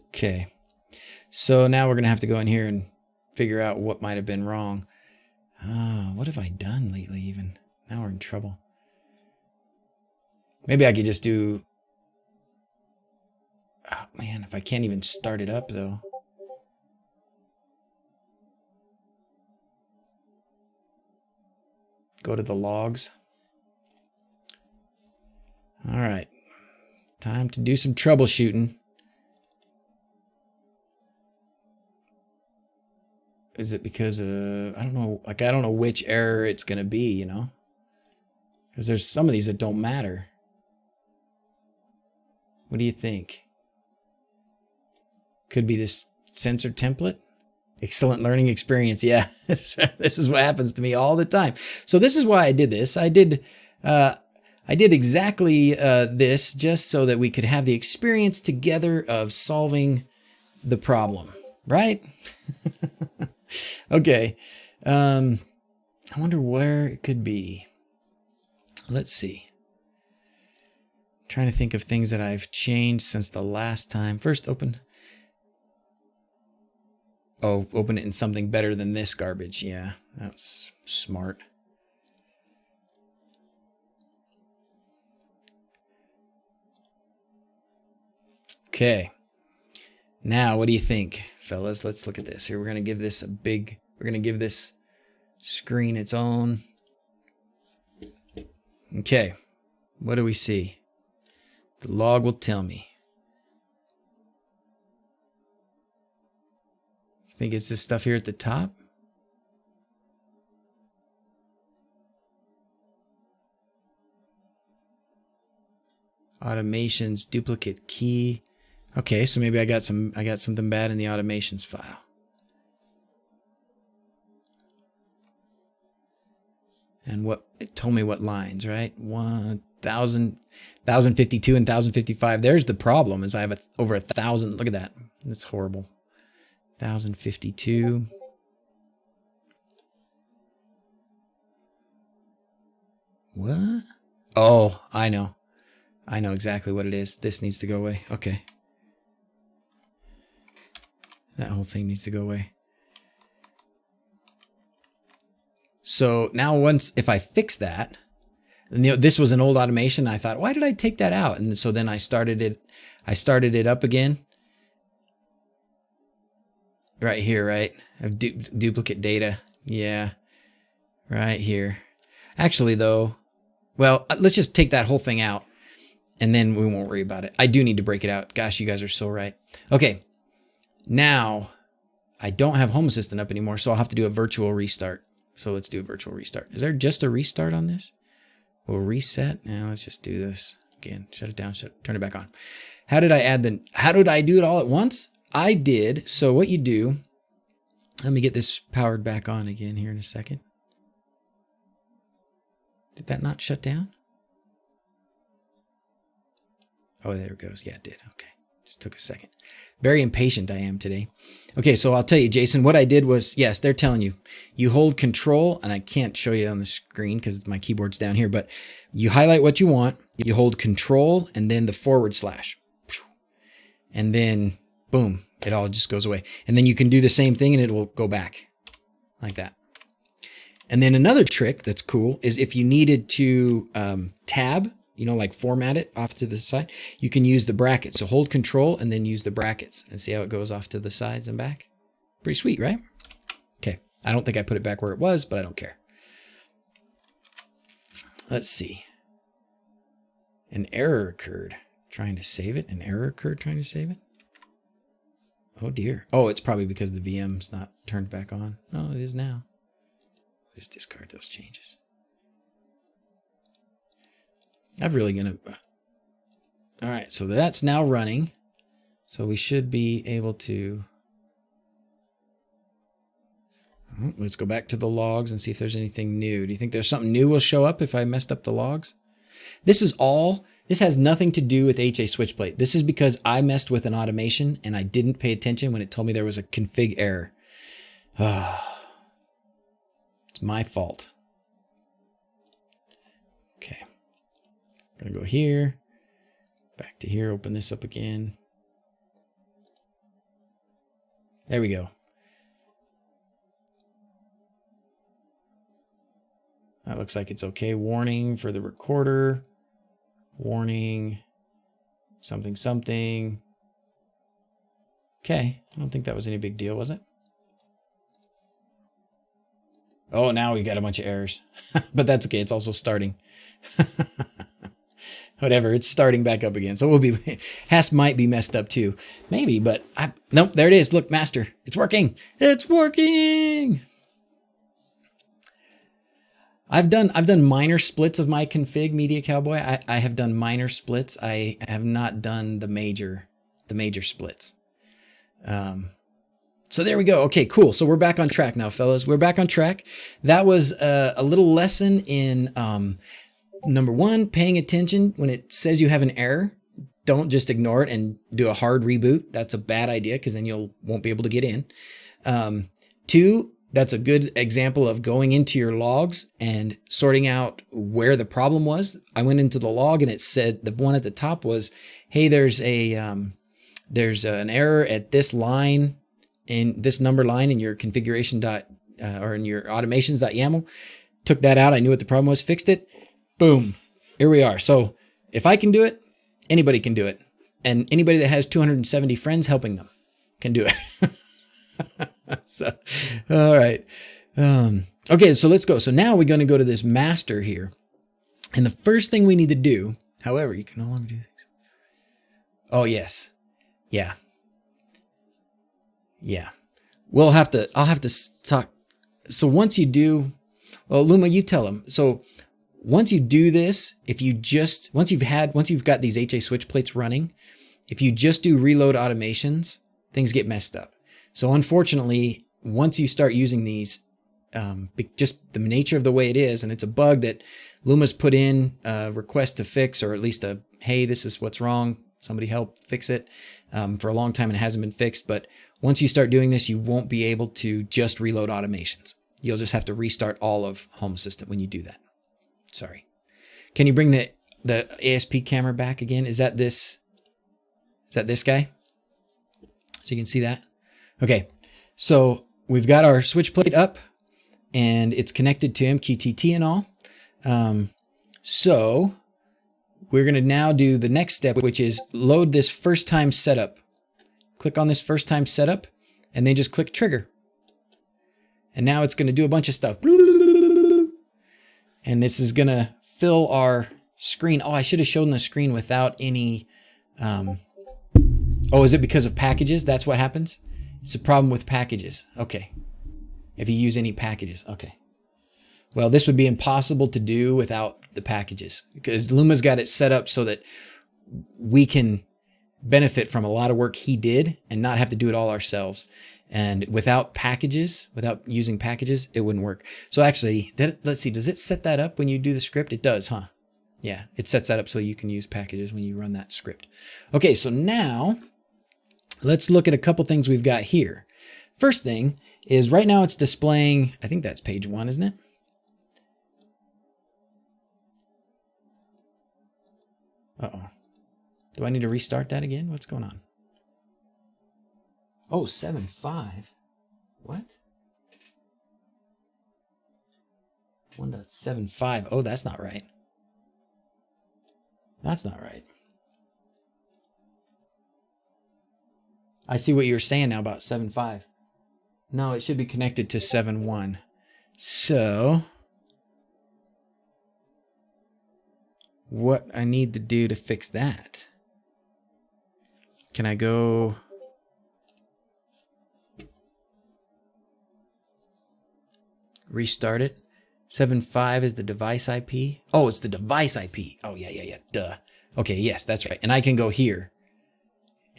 Okay. So now we're going to have to go in here and figure out what might have been wrong. What have I done lately even? Now we're in trouble. Maybe I could just do... Oh, man, if I can't even start it up, though. Go to the logs. All right. Time to do some troubleshooting. is it because of, I don't know, like I don't know which error it's going to be, you know? Because there's some of these that don't matter. What do you think? Could be this sensor template. Excellent learning experience. Yeah, this is what happens to me all the time. So this is why I did this. I did exactly this just so that we could have the experience together of solving the problem, right? Okay. I wonder where it could be. Let's see. I'm trying to think of things that I've changed since the last time. First, open it in something better than this garbage. Yeah, that's smart. Okay. Now, what do you think, fellas? Let's look at this. Here, we're going to give this we're going to give this screen its own. Okay. What do we see? The log will tell me. Think it's this stuff here at the top? Automations, duplicate key. Okay, so maybe I got something bad in the automations file. And what it told me what lines, right? 1052 and 1055. There's the problem, is I have over 1,000. Look at that. That's horrible. 1052. What? Oh, I know. I know exactly what it is. This needs to go away. Okay. That whole thing needs to go away. So now if I fix that, and this was an old automation, I thought, why did I take that out? And so then I started it up again. Right here, right? I have duplicate data. Yeah. Right here. Actually, though, well, let's just take that whole thing out, and then we won't worry about it. I do need to break it out. Gosh, you guys are so right. Okay. Now, I don't have Home Assistant up anymore, so I'll have to do a virtual restart. So let's do a virtual restart. Is there just a restart on this? We'll reset. Now let's just do this again. Shut it down. Turn it back on. How did I do it all at once? I did. So what you do, let me get this powered back on again here in a second. Did that not shut down? Oh, there it goes. Yeah, it did. Okay. Just took a second. Very impatient I am today. Okay, so I'll tell you, Jason, what I did was, yes, they're telling you, you hold control, and I can't show you on the screen because my keyboard's down here, but you highlight what you want, you hold control, and then the /. And then, boom, it all just goes away. And then you can do the same thing, and it will go back like that. And then another trick that's cool is if you needed to tab, you know, like format it off to the side, you can use the brackets. So hold control and then use the brackets and see how it goes off to the sides and back. Pretty sweet, right? Okay. I don't think I put it back where it was, but I don't care. Let's see. An error occurred trying to save it. An error occurred trying to save it. Oh dear. Oh, it's probably because the VM's not turned back on. No, it is now. Just discard those changes. I'm really gonna. All right, so that's now running. So we should be able to. Let's go back to the logs and see if there's anything new. Do you think there's something new will show up if I messed up the logs? This has nothing to do with HA Switchplate. This is because I messed with an automation and I didn't pay attention when it told me there was a config error. It's my fault. Okay. I'm gonna go here, back to here, open this up again. There we go. That looks like it's okay. Warning for the recorder. Warning. Something, something. Okay. I don't think that was any big deal, was it? Oh, now we got a bunch of errors. But that's okay. It's also starting. Whatever, it's starting back up again. So we'll be, Hass might be messed up too. Maybe, but nope, there it is. Look, master, it's working. It's working. I've done minor splits of my config, Media Cowboy. I have done minor splits. I have not done the major splits. So there we go. Okay, cool. So we're back on track now, fellas. We're back on track. That was a little lesson in number one, paying attention when it says you have an error. Don't just ignore it and do a hard reboot. That's a bad idea because then won't be able to get in. Two, that's a good example of going into your logs and sorting out where the problem was. I went into the log and it said the one at the top was, hey, there's an error at this line in this number line in your configuration or in your automations.yaml. Took that out. I knew what the problem was, fixed it. Boom. Here we are. So if I can do it, anybody can do it. And anybody that has 270 friends helping them can do it. So, all right. Okay, so let's go. So now we're going to go to this master here. And the first thing we need to do, however, you can no longer do things. Oh, yes. Yeah. Yeah. I'll have to talk. So once you do, well, Luma, you tell them. So once you do this, once you've got these HA switch plates running, if you just do reload automations, things get messed up. So unfortunately, once you start using these, just the nature of the way it is, and it's a bug that Luma's put in a request to fix, or at least hey, this is what's wrong, somebody help fix it, for a long time and it hasn't been fixed. But once you start doing this, you won't be able to just reload automations. You'll just have to restart all of Home Assistant when you do that. Sorry. Can you bring the ASP camera back again? Is that this guy? So you can see that? Okay, so we've got our switch plate up and it's connected to MQTT and all. So we're going to now do the next step, which is load this first time setup. Click on this first time setup and then just click trigger. And now it's going to do a bunch of stuff. And this is going to fill our screen. Oh, I should have shown the screen without any. Oh, is it because of packages? That's what happens? It's a problem with packages. Okay. If you use any packages. Okay. Well, this would be impossible to do without the packages because Luma's got it set up so that we can benefit from a lot of work he did and not have to do it all ourselves. And without packages, without using packages, it wouldn't work. So actually, let's see, does it set that up when you do the script? It does, huh? Yeah, it sets that up so you can use packages when you run that script. Okay, so now let's look at a couple things we've got here. First thing is right now it's displaying, I think that's page 1, isn't it? Uh-oh. Do I need to restart that again? What's going on? Oh, 7.5. What? 1.75. Oh, that's not right. That's not right. I see what you're saying now about 7.5. No, it should be connected to 7.1. So what I need to do to fix that? Can I go? Restart it. 7.5 is the device IP. Oh, it's the device IP. Oh, yeah. Duh. Okay, yes, that's right. And I can go here.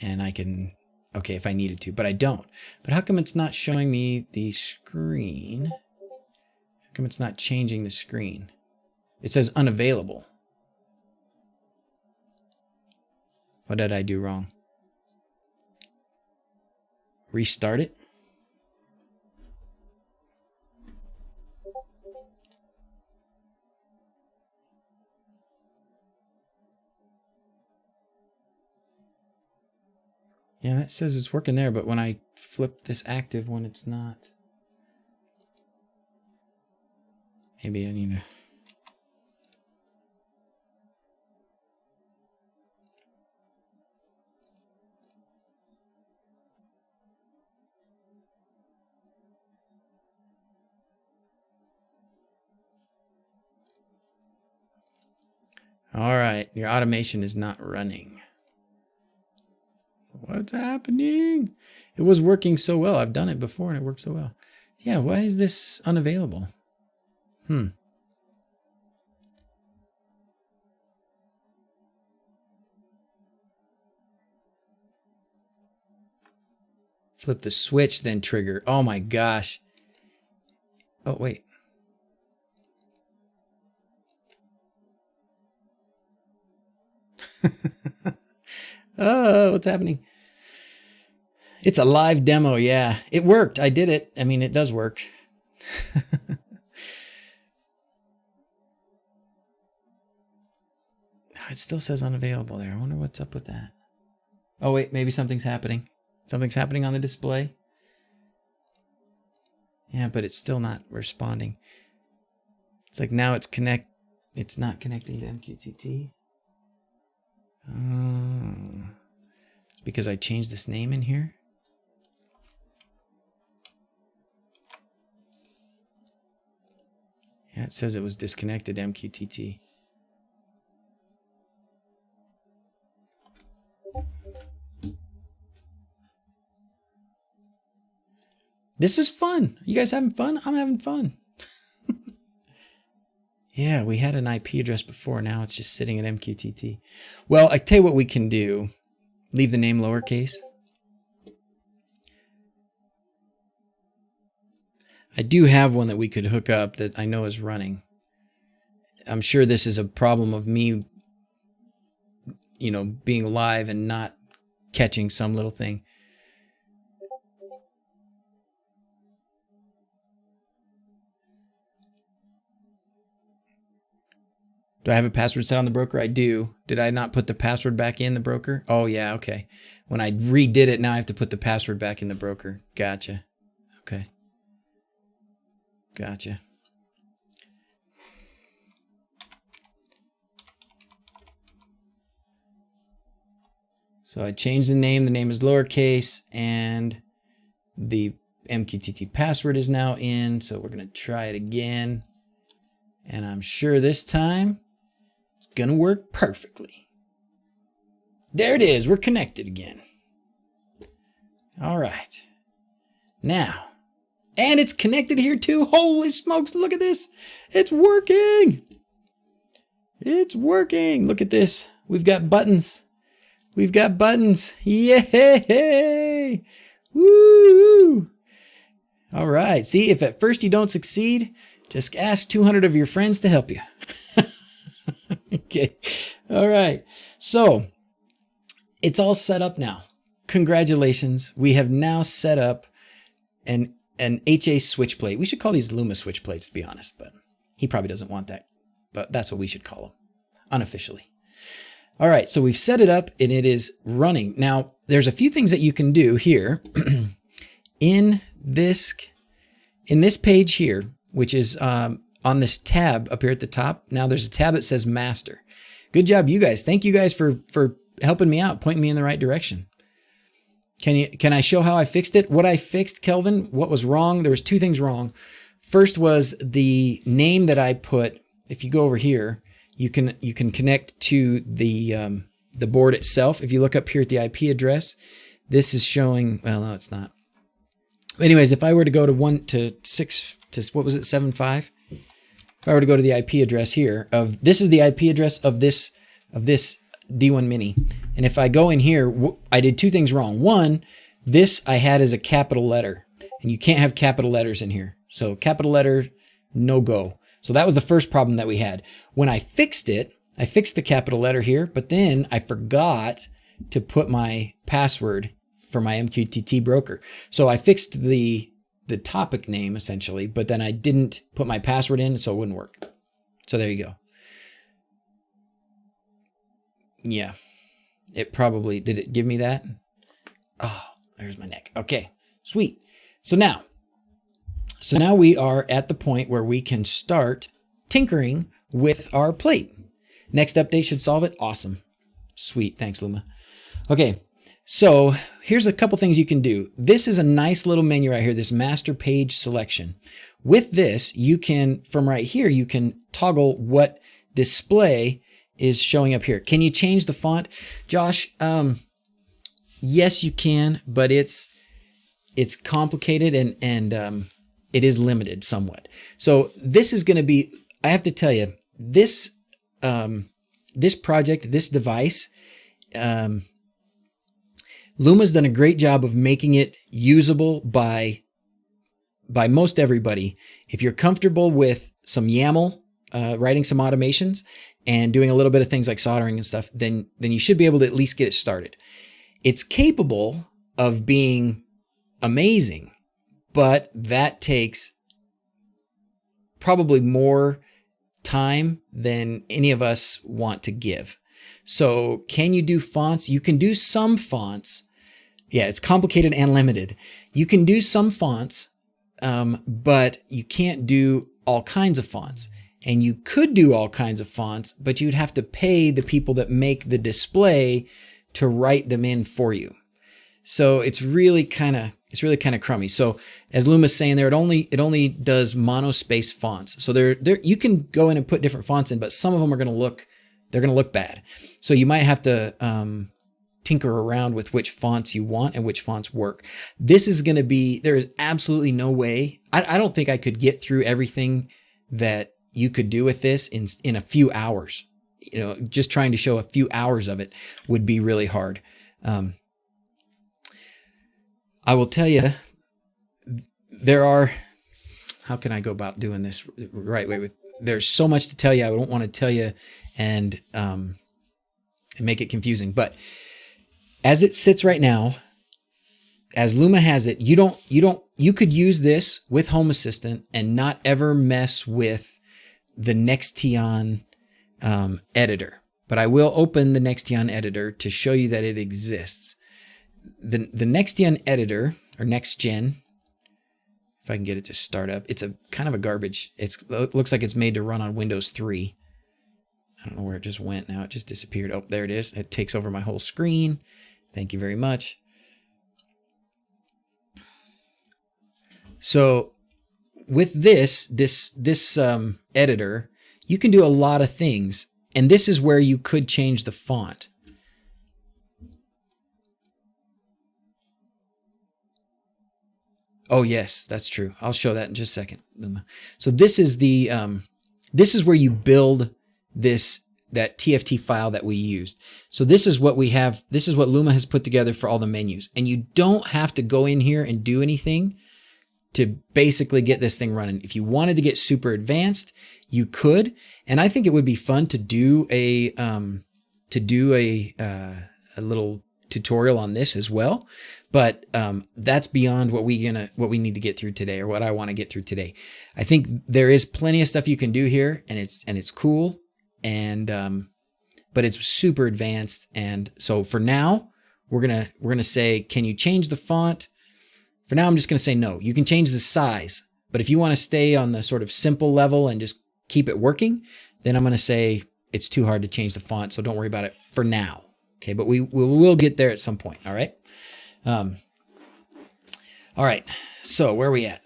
And I can, okay, if I needed to, but I don't. But how come it's not showing me the screen? How come it's not changing the screen? It says unavailable. What did I do wrong? Restart it. Yeah, that says it's working there, but when I flip this active one, it's not. Maybe I need to. All right, your automation is not running. What's happening? It was working so well. I've done it before and it worked so well. Yeah, why is this unavailable? Flip the switch, then trigger. Oh my gosh. Oh, wait. Oh, what's happening? It's a live demo, yeah. It worked. I did it. I mean, it does work. It still says unavailable there. I wonder what's up with that. Oh, wait, maybe something's happening. Something's happening on the display. Yeah, but it's still not responding. It's like now it's not connecting to MQTT. It's because I changed this name in here. Yeah, it says it was disconnected MQTT. This is fun. You guys having fun? I'm having fun. Yeah, we had an IP address before. Now it's just sitting at MQTT. Well, I tell you what we can do. Leave the name lowercase. I do have one that we could hook up that I know is running. I'm sure this is a problem of me, you know, being live and not catching some little thing. Do I have a password set on the broker? I do. Did I not put the password back in the broker? Oh, yeah, okay. When I redid it, now I have to put the password back in the broker. Gotcha. Okay. Gotcha. So I changed the name. The name is lowercase, and the MQTT password is now in. So we're going to try it again. And I'm sure this time it's going to work perfectly. There it is. We're connected again. All right. Now, and it's connected here too. Holy smokes, look at this. It's working. It's working. Look at this. We've got buttons. We've got buttons. Yay! Woo! All right. See, if at first you don't succeed, just ask 200 of your friends to help you. Okay. All right. So it's all set up now. Congratulations. We have now set up an HA switch plate. We should call these Luma switch plates, to be honest, but he probably doesn't want that. But that's what we should call them, unofficially. All right, so we've set it up and it is running. Now, there's a few things that you can do here in this page here, which is on this tab up here at the top. Now there's a tab that says Master. Good job, you guys. Thank you guys for helping me out, pointing me in the right direction. Can I show how I fixed it? What I fixed, Kelvin, what was wrong? There was two things wrong. First was the name that I put. If you go over here, you can connect to the board itself. If you look up here at the IP address, this is showing, well, no, it's not. Anyways, if I were to go to 1 to 6 to, what was it, 7.5? If I were to go to the IP address here this is the IP address of this D1 Mini. And if I go in here, I did two things wrong. One, this I had as a capital letter, and you can't have capital letters in here. So capital letter, no go. So that was the first problem that we had. When I fixed it, I fixed the capital letter here, but then I forgot to put my password for my MQTT broker. So I fixed the topic name essentially, but then I didn't put my password in, so it wouldn't work. So there you go. Yeah, it probably, did it give me that? Oh, there's my neck. Okay, sweet. So now we are at the point where we can start tinkering with our plate. Next update should solve it. Awesome. Sweet. Thanks, Luma. Okay, so here's a couple things you can do. This is a nice little menu right here, this master page selection. With this, you can, from right here, you can toggle what display is showing up here. Can you change the font, Josh? Yes, you can, but it's complicated and it is limited somewhat. So this is going to be, I have to tell you, this project, this device, Luma's done a great job of making it usable by most everybody. If you're comfortable with some YAML, writing some automations and doing a little bit of things like soldering and stuff, then you should be able to at least get it started. It's capable of being amazing, but that takes probably more time than any of us want to give. So can you do fonts? You can do some fonts. Yeah, it's complicated and limited. You can do some fonts, but you can't do all kinds of fonts. And you could do all kinds of fonts, but you'd have to pay the people that make the display to write them in for you. So it's really kind of crummy. So as Luma's saying there, it only does monospace fonts. So there you can go in and put different fonts in, but some of them are going to look bad. So you might have to tinker around with which fonts you want and which fonts work. This is going to be, there is absolutely no way. I don't think I could get through everything that you could do with this in a few hours. You know, just trying to show a few hours of it would be really hard. I will tell you, there are, how can I go about doing this the right way? There's so much to tell you. I don't want to tell you and make it confusing. But as it sits right now, as Luma has it, you could use this with Home Assistant and not ever mess with the Nextion editor. But I will open the Nextion editor to show you that it exists. The Nextion editor, or NextGen, if I can get it to start up, it's a kind of a garbage. It looks like it's made to run on Windows 3. I don't know where it just went now. It just disappeared. Oh, there it is. It takes over my whole screen. Thank you very much. So with this editor, you can do a lot of things. And this is where you could change the font. Oh yes, that's true. I'll show that in just a second, Luma. So this is the this is where you build that TFT file that we used. So this is what we have. This is what Luma has put together for all the menus. And you don't have to go in here and do anything to basically get this thing running. If you wanted to get super advanced, you could. And I think it would be fun to do a little tutorial on this as well. But that's beyond what we need to get through today, or what I want to get through today. I think there is plenty of stuff you can do here, and it's cool, and but it's super advanced. And so for now, we're gonna say, can you change the font? For now, I'm just gonna say no. You can change the size, but if you want to stay on the sort of simple level and just keep it working, then I'm gonna say it's too hard to change the font, so don't worry about it for now. Okay, but we will get there at some point. All right. All right, so where are we at?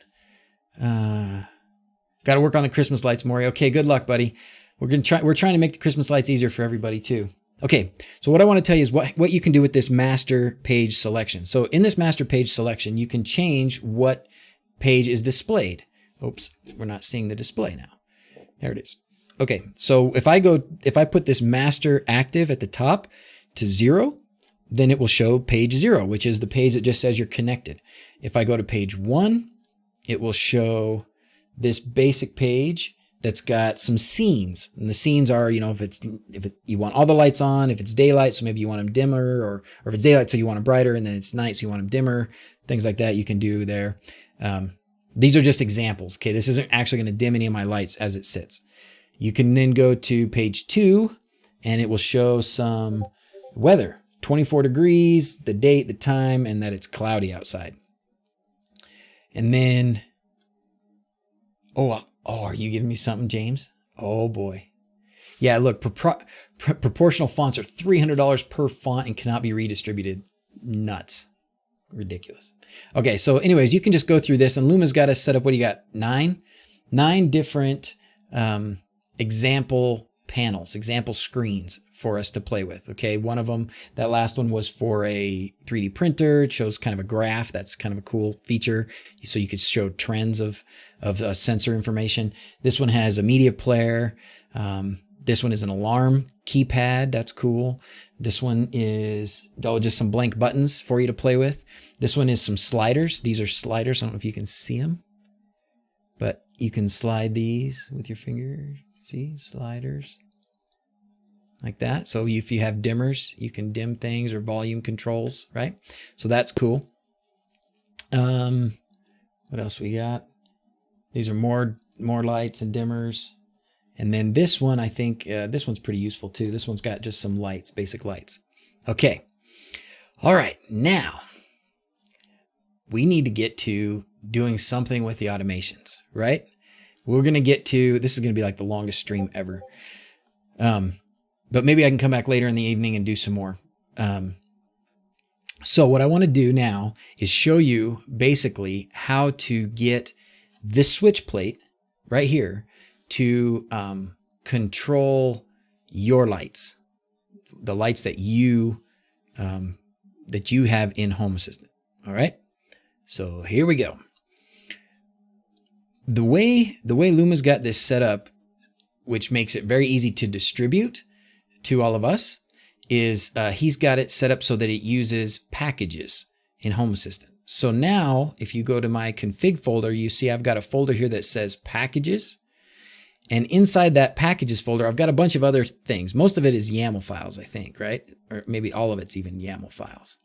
Got to work on the Christmas lights, Maury. Okay, good luck, buddy. We're trying to make the Christmas lights easier for everybody too. Okay, so what I want to tell you is what you can do with this master page selection. So in this master page selection, you can change what page is displayed. Oops, we're not seeing the display now. There it is. Okay, so if I put this master active at the top to 0, then it will show page 0, which is the page that just says you're connected. If I go to page 1, it will show this basic page that's got some scenes. And the scenes are, you know, if you want all the lights on, if it's daylight, so maybe you want them dimmer, or if it's daylight, so you want them brighter, and then it's night, so you want them dimmer, things like that you can do there. These are just examples. Okay, this isn't actually going to dim any of my lights as it sits. You can then go to page 2, and it will show some weather. 24 degrees, the date, the time, and that it's cloudy outside. And then, oh, are you giving me something, James? Oh boy. Yeah, look, proportional fonts are $300 per font and cannot be redistributed. Nuts. Ridiculous. Okay, so anyways, you can just go through this, and Luma's got us set up, what do you got? 9 different example panels, example screens for us to play with. Okay, one of them, that last one was for a 3D printer. It shows kind of a graph. That's kind of a cool feature. So you could show trends of sensor information. This one has a media player. This one is an alarm keypad. That's cool. This one is just some blank buttons for you to play with. This one is some sliders. These are sliders. I don't know if you can see them, but you can slide these with your finger. See, sliders like that. So if you have dimmers, you can dim things, or volume controls, right? So that's cool. What else we got? These are more lights and dimmers. And then this one, I think this one's pretty useful too. This one's got just some lights, basic lights. Okay. All right. Now we need to get to doing something with the automations, right? We're going to get to, this is going to be like the longest stream ever. But maybe I can come back later in the evening and do some more. So what I want to do now is show you basically how to get this switch plate right here to control your lights, the lights that you have in Home Assistant. All right. So here we go. The way Luma's got this set up, which makes it very easy to distribute to all of us, is he's got it set up so that it uses packages in Home Assistant. So now if you go to my config folder, you see I've got a folder here that says packages. And inside that packages folder, I've got a bunch of other things. Most of it is YAML files, I think, right? Or maybe all of it's even YAML files.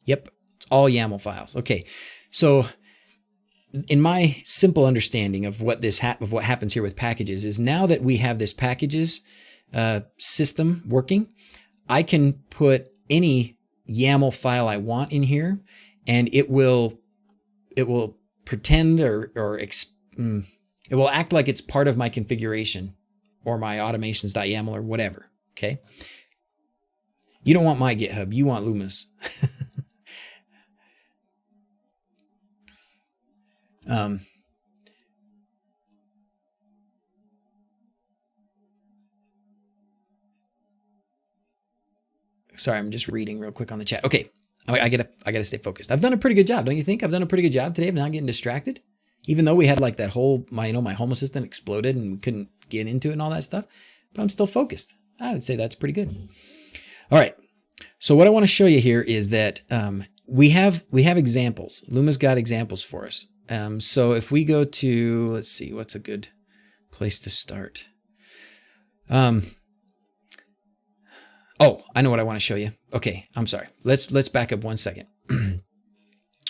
Yep, it's all YAML files. Okay, so in my simple understanding of what happens here with packages is, now that we have this packages system working, I can put any YAML file I want in here, and it will pretend it will act like it's part of my configuration or my automations.yaml or whatever. Okay. You don't want my GitHub. You want Luma's. Sorry, I'm just reading real quick on the chat. Okay. I gotta stay focused. I've done a pretty good job. Don't you think? I've done a pretty good job today of not getting distracted. Even though we had like that whole, my Home Assistant exploded and we couldn't get into it and all that stuff, but I'm still focused. I would say that's pretty good. All right. So what I want to show you here is that we have examples. Luma's got examples for us. So if we go to, let's see, what's a good place to start? Oh, I know what I want to show you. Okay, I'm sorry. Let's back up 1 second.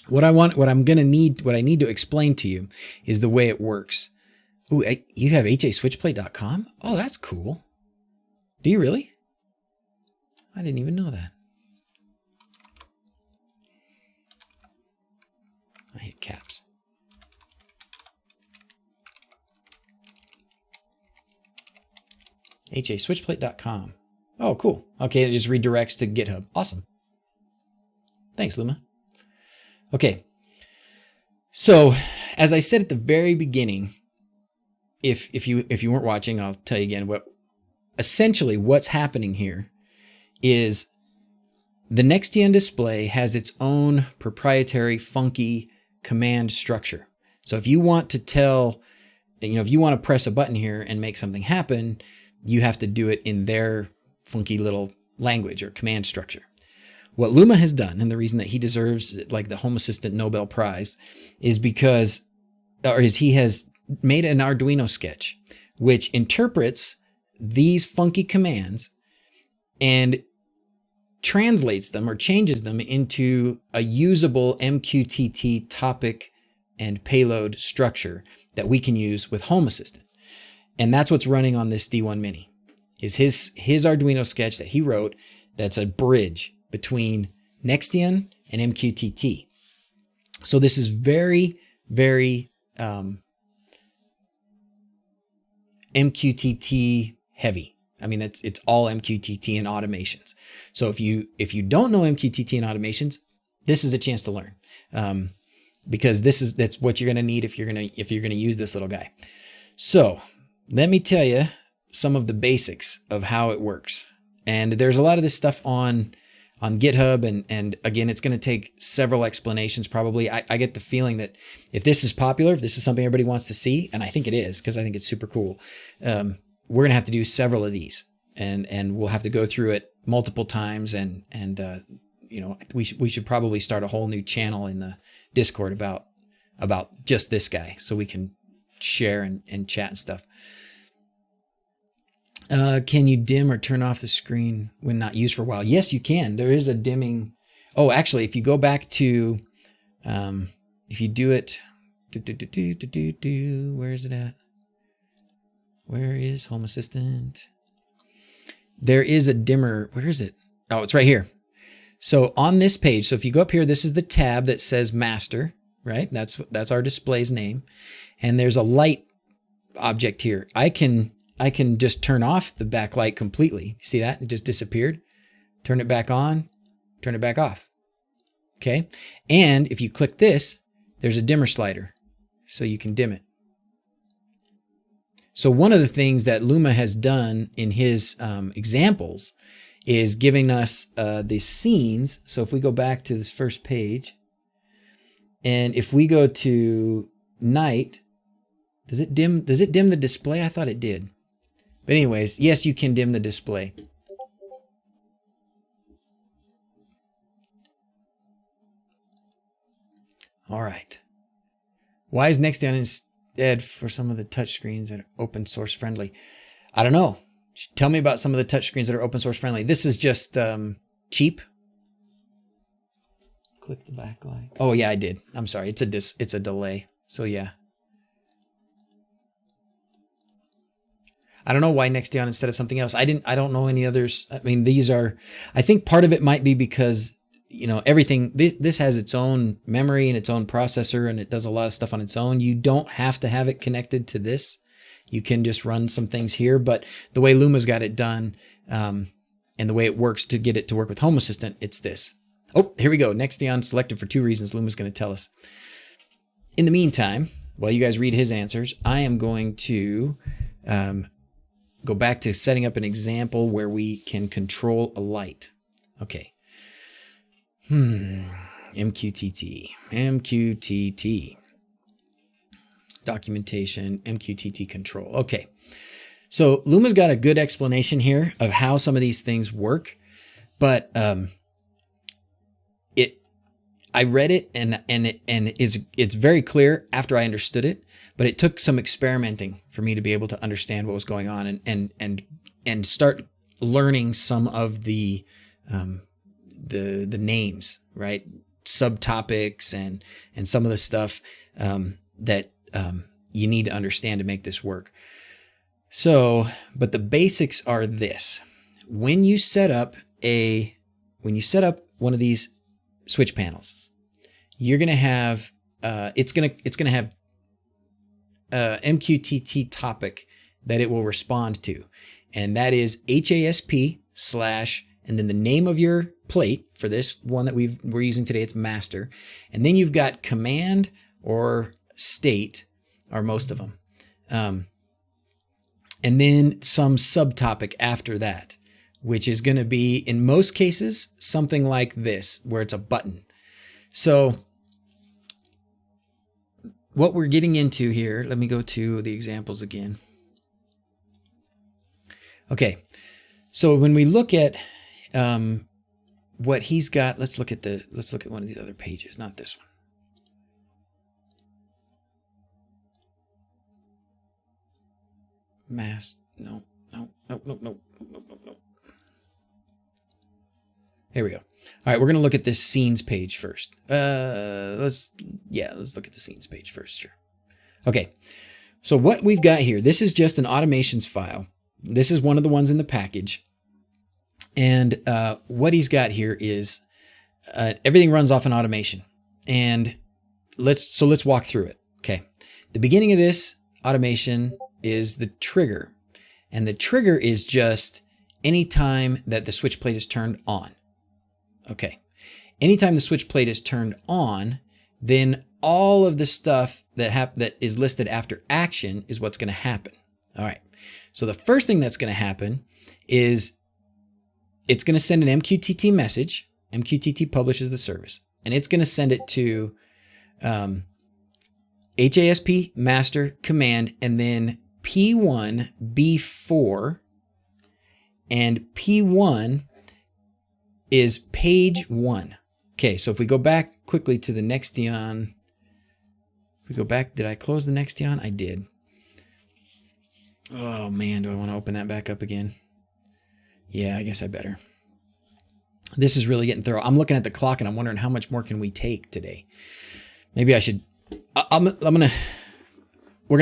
What I need to explain to you is the way it works. Ooh, you have switchplate.com? Oh, that's cool. Do you really? I didn't even know that. I hit caps. switchplate.com. Oh, cool. Okay, it just redirects to GitHub. Awesome. Thanks, Luma. Okay, so as I said at the very beginning, if you weren't watching, I'll tell you again. Essentially what's happening here is the Nextion display has its own proprietary funky command structure. So if you want to tell, if you want to press a button here and make something happen, you have to do it in their funky little language or command structure. What Luma has done, and the reason that he deserves like the Home Assistant Nobel Prize, is he has made an Arduino sketch which interprets these funky commands and translates them or changes them into a usable MQTT topic and payload structure that we can use with Home Assistant. And that's what's running on this D1 Mini, is his Arduino sketch that he wrote that's a bridge between Nextion and MQTT. So this is very, very MQTT heavy. I mean, it's all MQTT and automations. So if you don't know MQTT and automations, this is a chance to learn, because that's what you're going to need if you're going to use this little guy. So let me tell you some of the basics of how it works. And there's a lot of this stuff on GitHub. And again, it's going to take several explanations probably. I get the feeling that if this is popular, if this is something everybody wants to see, and I think it is because I think it's super cool, we're going to have to do several of these. And we'll have to go through it multiple times. And you know, we should probably start a whole new channel in the Discord about just this guy so we can share and chat and stuff. Can you dim or turn off the screen when not used for a while? Yes, you can. There is a dimming. Oh, actually, if you go back to, if you do it, where is it at? Where is Home Assistant? There is a dimmer. Where is it? Oh, it's right here. So on this page, so if you go up here, this is the tab that says master, right? That's our display's name. And there's a light object here. I can just turn off the backlight completely. See that? It just disappeared. Turn it back on, turn it back off. Okay. And if you click this, there's a dimmer slider. So you can dim it. So one of the things that Luma has done in his examples is giving us the scenes. So if we go back to this first page, and if we go to night, does it dim the display? I thought it did. But anyways, yes, you can dim the display. All right. Why is Nextdown instead for some of the touchscreens that are open source friendly? I don't know. Tell me about some of the touchscreens that are open source friendly. This is just cheap. Click the backlight. Oh yeah, I did. I'm sorry. It's a delay. So yeah. I don't know why Nextdown instead of something else. I don't know any others. I mean, these are, I think part of it might be because, you know, everything, this has its own memory and its own processor, and it does a lot of stuff on its own. You don't have to have it connected to this. You can just run some things here, but the way Luma's got it done, and the way it works to get it to work with Home Assistant, it's this. Oh, here we go. Nextdown selected for 2 reasons. Luma's going to tell us. In the meantime, while you guys read his answers, I am going to go back to setting up an example where we can control a light. Okay. MQTT. Documentation, MQTT control. Okay. So Luma's got a good explanation here of how some of these things work, but I read it and it's very clear after I understood it, but it took some experimenting for me to be able to understand what was going on and start learning some of the names, right? Subtopics and some of the stuff that you need to understand to make this work. So, but the basics are this: when you set up one of these switch panels, you're going to have it's going to have MQTT topic that it will respond to, and that is HASP/ and then the name of your plate. For this one that we're using today, it's master, and then you've got command or state, or most of them, and then some subtopic after that, which is going to be, in most cases, something like this, where it's a button. So what we're getting into here, let me go to the examples again. Okay, so when we look at what he's got, let's look at one of these other pages, not this one. No. Here we go. All right, we're going to look at this scenes page first. Let's look at the scenes page first, sure. Okay, so what we've got here, this is just an automations file. This is one of the ones in the package. And what he's got here is everything runs off an automation. And let's walk through it. Okay, the beginning of this automation is the trigger. And the trigger is just any time that the switch plate is turned on. Okay. Anytime the switch plate is turned on, then all of the stuff that is listed after action is what's going to happen. All right. So the first thing that's going to happen is it's going to send an MQTT message. MQTT publishes the service, and it's going to send it to HASP master command, and then P1 B4, and P1 is page 1. Okay, so if we go back quickly to the Nextion, if we go back, did I close the Nextion? I did. Oh man, do I want to open that back up again? Yeah, I guess I better. This is really getting thorough. I'm looking at the clock and I'm wondering how much more can we take today. Maybe I should, we're gonna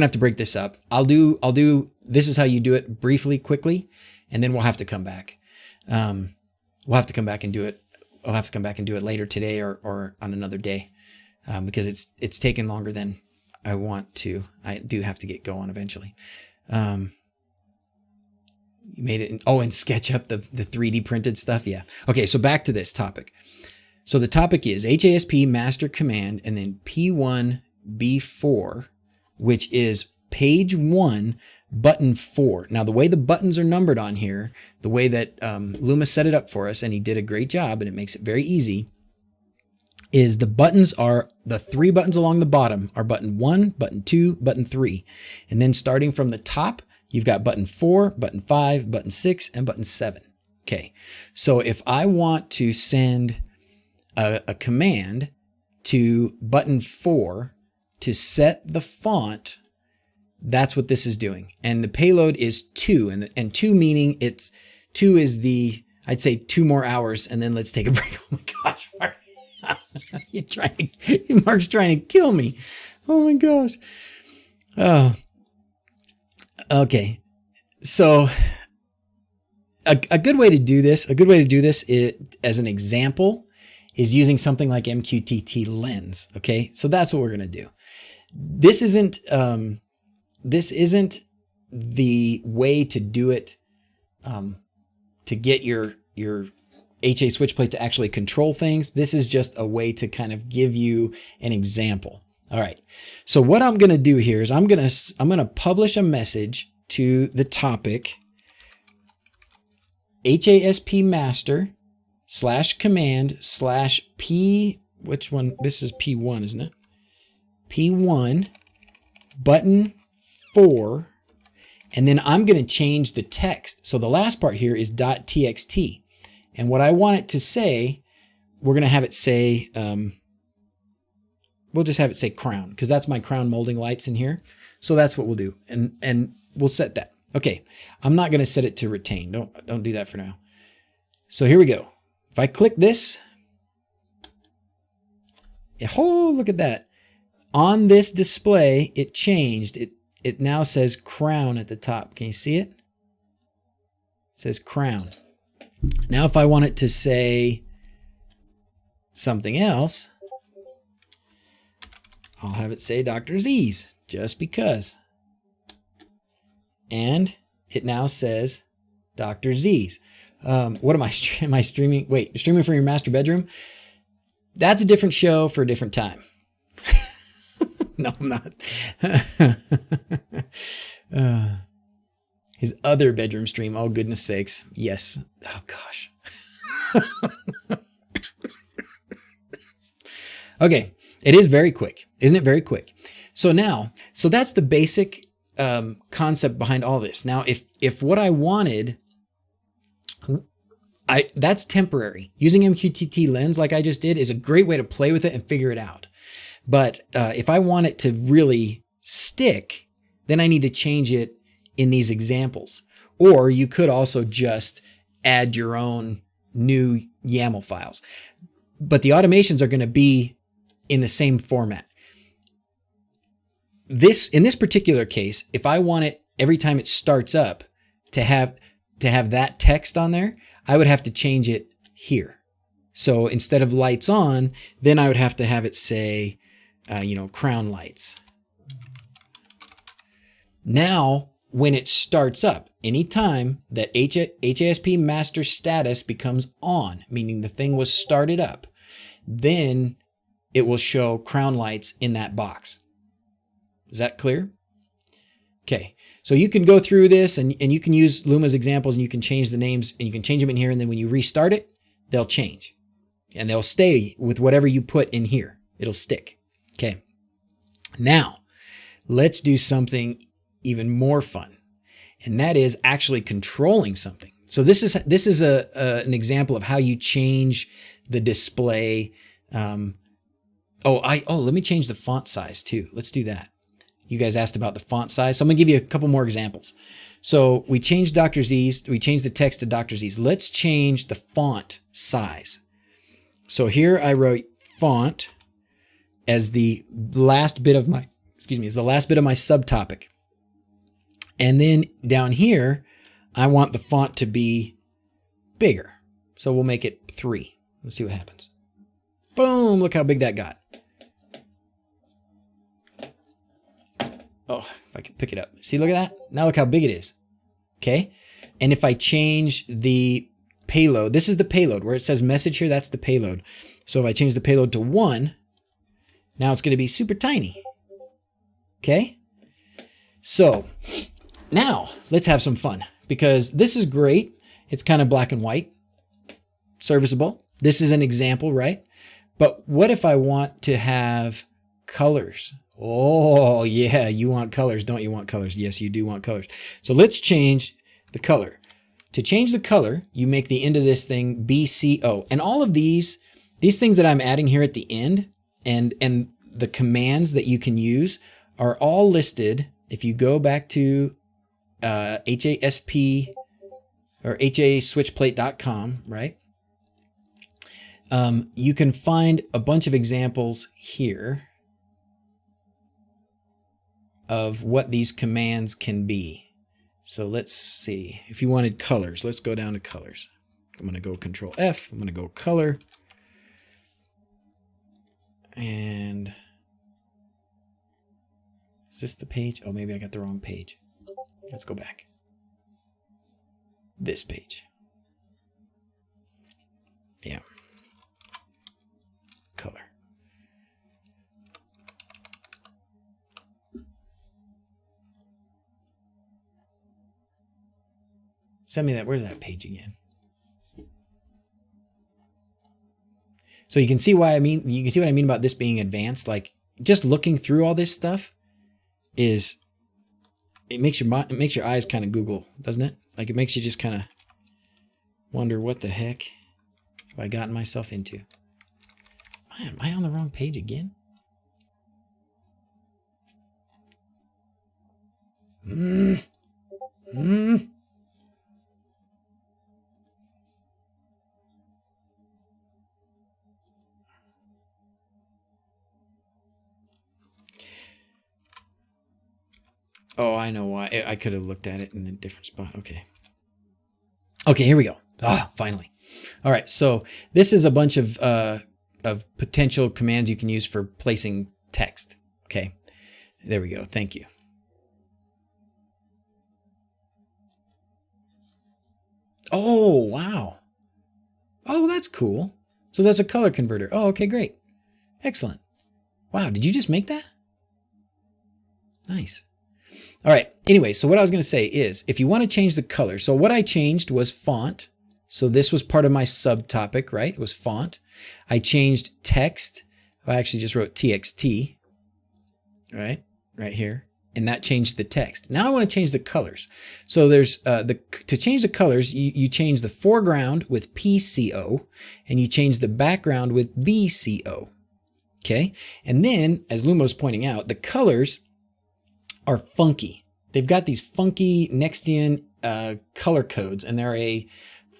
have to break this up. I'll do, this is how you do it briefly, quickly, and then we'll have to come back. We'll have to come back and do it. I'll have to come back and do it later today or on another day, because it's taken longer than I want to. I do have to get going eventually. You made it in, and SketchUp, the 3D printed stuff. Yeah. Okay. So back to this topic. So the topic is HASP master command and then P1 B4, which is page 1, button 4. Now the way the buttons are numbered on here, the way that Luma set it up for us, and he did a great job and it makes it very easy, is the buttons are, the 3 buttons along the bottom are button 1, button 2, button 3. And then starting from the top, you've got button 4, button 5, button 6, and button 7. Okay, so if I want to send a command to button 4 to set the font, that's what this is doing. And the payload is 2, and 2 meaning 2 is the, I'd say 2 more hours, and then let's take a break. Oh my gosh, Mark. Mark's trying to kill me. Oh my gosh. Oh, okay. So a good way to do this, as an example, is using something like MQTT lens. Okay. So that's what we're going to do. This isn't the way to do it, to get your HA Switchplate to actually control things. This is just a way to kind of give you an example. All right. So what I'm going to do here is I'm going to publish a message to the topic HASP master /command /P, which one? This is P1, isn't it? P1 button 4. And then I'm going to change the text. So the last part here is .txt. And what I want it to say, we're going to have it say, we'll just have it say crown, because that's my crown molding lights in here. So that's what we'll do. And we'll set that. Okay. I'm not going to set it to retain. Don't do that for now. So here we go. If I click this, oh, look at that. On this display, it changed. It now says crown at the top. Can you see it? It says crown. Now, if I want it to say something else, I'll have it say DrZzs, just because. And it now says DrZzs. What am I streaming? Wait, streaming from your master bedroom? That's a different show for a different time. No, I'm not. His other bedroom stream. Oh, goodness sakes. Yes. Oh, gosh. Okay. It is very quick. Isn't it very quick? So that's the basic concept behind all this. Now, if what I wanted, that's temporary. Using MQTT lens like I just did is a great way to play with it and figure it out. But if I want it to really stick, then I need to change it in these examples. Or you could also just add your own new YAML files. But the automations are going to be in the same format. In this particular case, if I want it every time it starts up to have that text on there, I would have to change it here. So instead of lights on, then I would have to have it say, crown lights. Now, when it starts up, anytime that HASP master status becomes on, meaning the thing was started up, then it will show crown lights in that box. Is that clear? Okay, so you can go through this and you can use Luma's examples and you can change the names and you can change them in here. And then when you restart it, they'll change and they'll stay with whatever you put in here. It'll stick. Okay, now let's do something even more fun. And that is actually controlling something. So this is an example of how you change the display. Let me change the font size too. Let's do that. You guys asked about the font size. So I'm gonna give you a couple more examples. So we changed DrZzs, we changed the text to DrZzs. Let's change the font size. So here I wrote font as the last bit of my, subtopic. And then down here, I want the font to be bigger. So we'll make it 3. Let's see what happens. Boom, look how big that got. Oh, if I can pick it up. See, look at that. Now look how big it is. Okay. And if I change the payload, this is the payload where it says message here, that's the payload. So if I change the payload to 1, now it's going to be super tiny. Okay. So now let's have some fun because this is great. It's kind of black and white, serviceable. This is an example, right? But what if I want to have colors? Oh yeah, you want colors, don't you want colors? Yes, you do want colors. So let's change the color. To change the color, you make the end of this thing BCO. And all of these things that I'm adding here at the end and the commands that you can use are all listed. If you go back to HASP or HASwitchplate.com, right? You can find a bunch of examples here of what these commands can be. So let's see. If you wanted colors, let's go down to colors. I'm going to go Control F. I'm going to go color. And is this the page? Oh, maybe I got the wrong page. Let's go back. This page. Yeah. Color. Send me that. Where's that page again? So you can see why you can see what I mean about this being advanced. Like just looking through all this stuff it makes your eyes kind of Google, doesn't it? Like it makes you just kind of wonder what the heck have I gotten myself into? Am I on the wrong page again? Oh, I know why. I could have looked at it in a different spot. Okay. Okay, here we go. Finally. All right, so this is a bunch of potential commands you can use for placing text. Okay, there we go. Thank you. Oh, wow. Oh, that's cool. So that's a color converter. Oh, okay, great. Excellent. Wow, did you just make that? Nice. All right, anyway, so what I was going to say is if you want to change the color, so what I changed was font. So this was part of my subtopic, right? It was font. I changed text. I actually just wrote TXT, right here. And that changed the text. Now I want to change the colors. So there's to change the colors, you change the foreground with PCO and you change the background with BCO. Okay. And then, as Luma was pointing out, the colors are funky. They've got these funky Nextian color codes, and they're a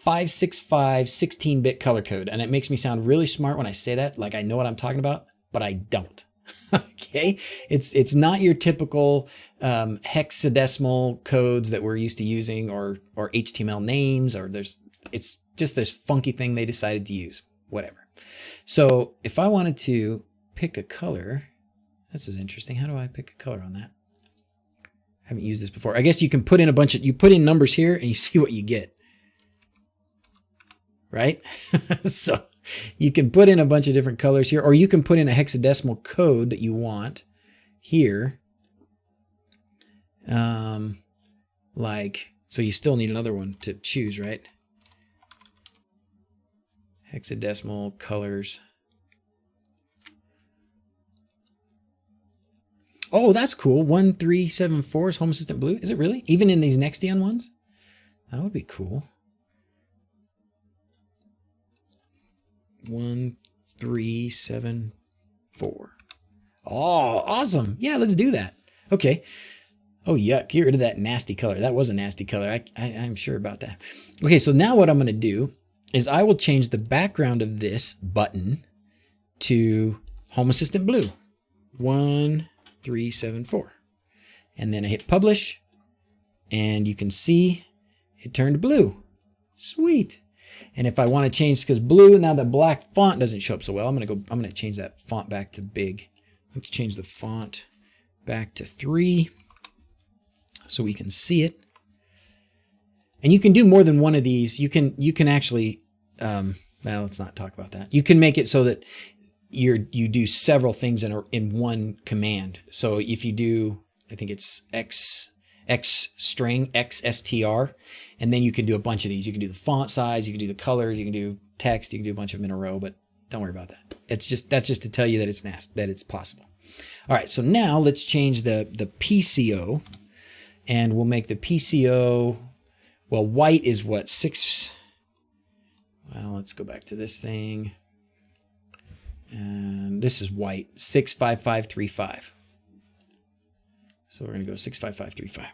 565 16-bit color code. And it makes me sound really smart when I say that, like I know what I'm talking about, but I don't. Okay, it's not your typical hexadecimal codes that we're used to using, or HTML names, or it's just this funky thing they decided to use. Whatever. So if I wanted to pick a color, this is interesting. How do I pick a color on that? I haven't used this before. I guess you can put in you put in numbers here and you see what you get. Right? So you can put in a bunch of different colors here, or you can put in a hexadecimal code that you want here. Like, so you still need another one to choose, right? Hexadecimal, colors. Oh, that's cool. 1374 is Home Assistant Blue. Is it really? Even in these Nextion ones? That would be cool. 1374. Oh, awesome. Yeah, let's do that. Okay. Oh, yuck. Get rid of that nasty color. That was a nasty color. I'm sure about that. Okay, so now what I'm going to do is I will change the background of this button to Home Assistant Blue. 1374. And then I hit publish, and you can see it turned blue. Sweet. And if I want to change, because blue, now the black font doesn't show up so well, I'm going to change that font back to big. Let's change the font back to 3 so we can see it. And you can do more than one of these. You can actually, well, let's not talk about that. You can make it so that you do several things in one command. So if you do, I think it's X string, XSTR, and then you can do a bunch of these. You can do the font size, you can do the colors, you can do text, you can do a bunch of them in a row, but don't worry about that. That's just to tell you that it's possible. All right, so now let's change the PCO, and we'll make the PCO, well, white is what, 6, well, let's go back to this thing. And this is white, 65535. So we're going to go 65535.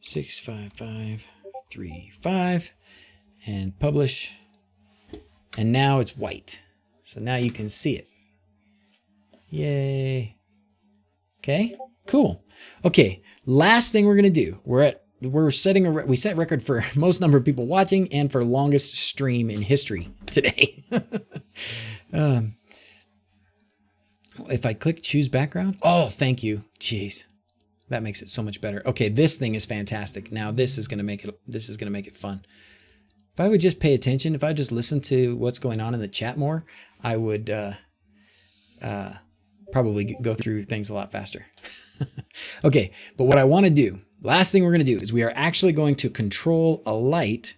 65535 and publish. And now it's white. So now you can see it. Yay. Okay, cool. Okay, last thing we're going to do. We set record for most number of people watching and for longest stream in history today. If I click choose background, oh, thank you. Jeez, that makes it so much better. Okay, this thing is fantastic. Now this is going to make it fun. If I would just pay attention, if I just listen to what's going on in the chat more, I would probably go through things a lot faster. Okay, but what I want to do, last thing we're going to do is we are actually going to control a light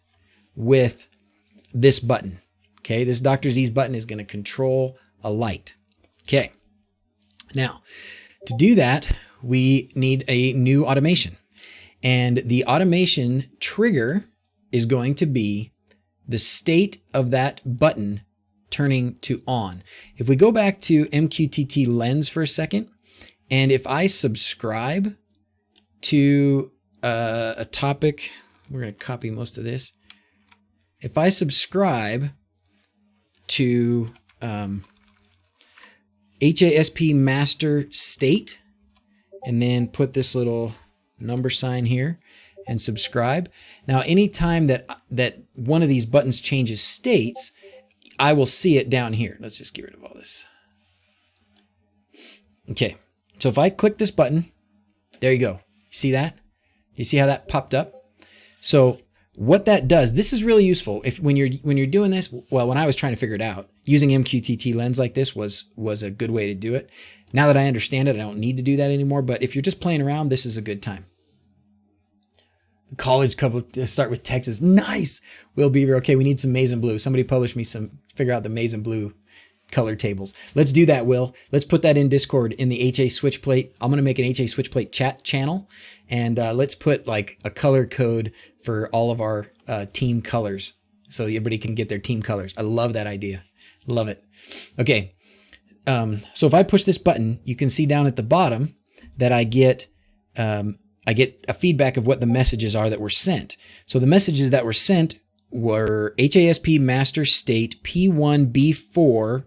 with this button. Okay, this DrZzs button is going to control a light. Okay, now to do that, we need a new automation. And the automation trigger is going to be the state of that button turning to on. If we go back to MQTT lens for a second, and if I subscribe to a topic, we're going to copy most of this. If I subscribe to HASP master state, and then put this little number sign here and subscribe. Now, anytime that one of these buttons changes states, I will see it down here. Let's just get rid of all this. Okay, so if I click this button, there you go. See that? You see how that popped up? So what that does, this is really useful if when you're doing this. Well, when I was trying to figure it out, using MQTT lens like this was a good way to do it. Now that I understand it, I don't need to do that anymore. But if you're just playing around, this is a good time. The college couple to start with Texas. Nice. Will Beaver. Okay, we need some maize and blue. Somebody publish me figure out the maize and blue color tables. Let's do that, Will. Let's put that in Discord in the HA Switchplate. I'm going to make an HA Switchplate chat channel. And let's put like a color code for all of our team colors so everybody can get their team colors. I love that idea. Love it. Okay. So if I push this button, you can see down at the bottom that I get a feedback of what the messages are that were sent. So the messages that were sent were HASP master state P1B4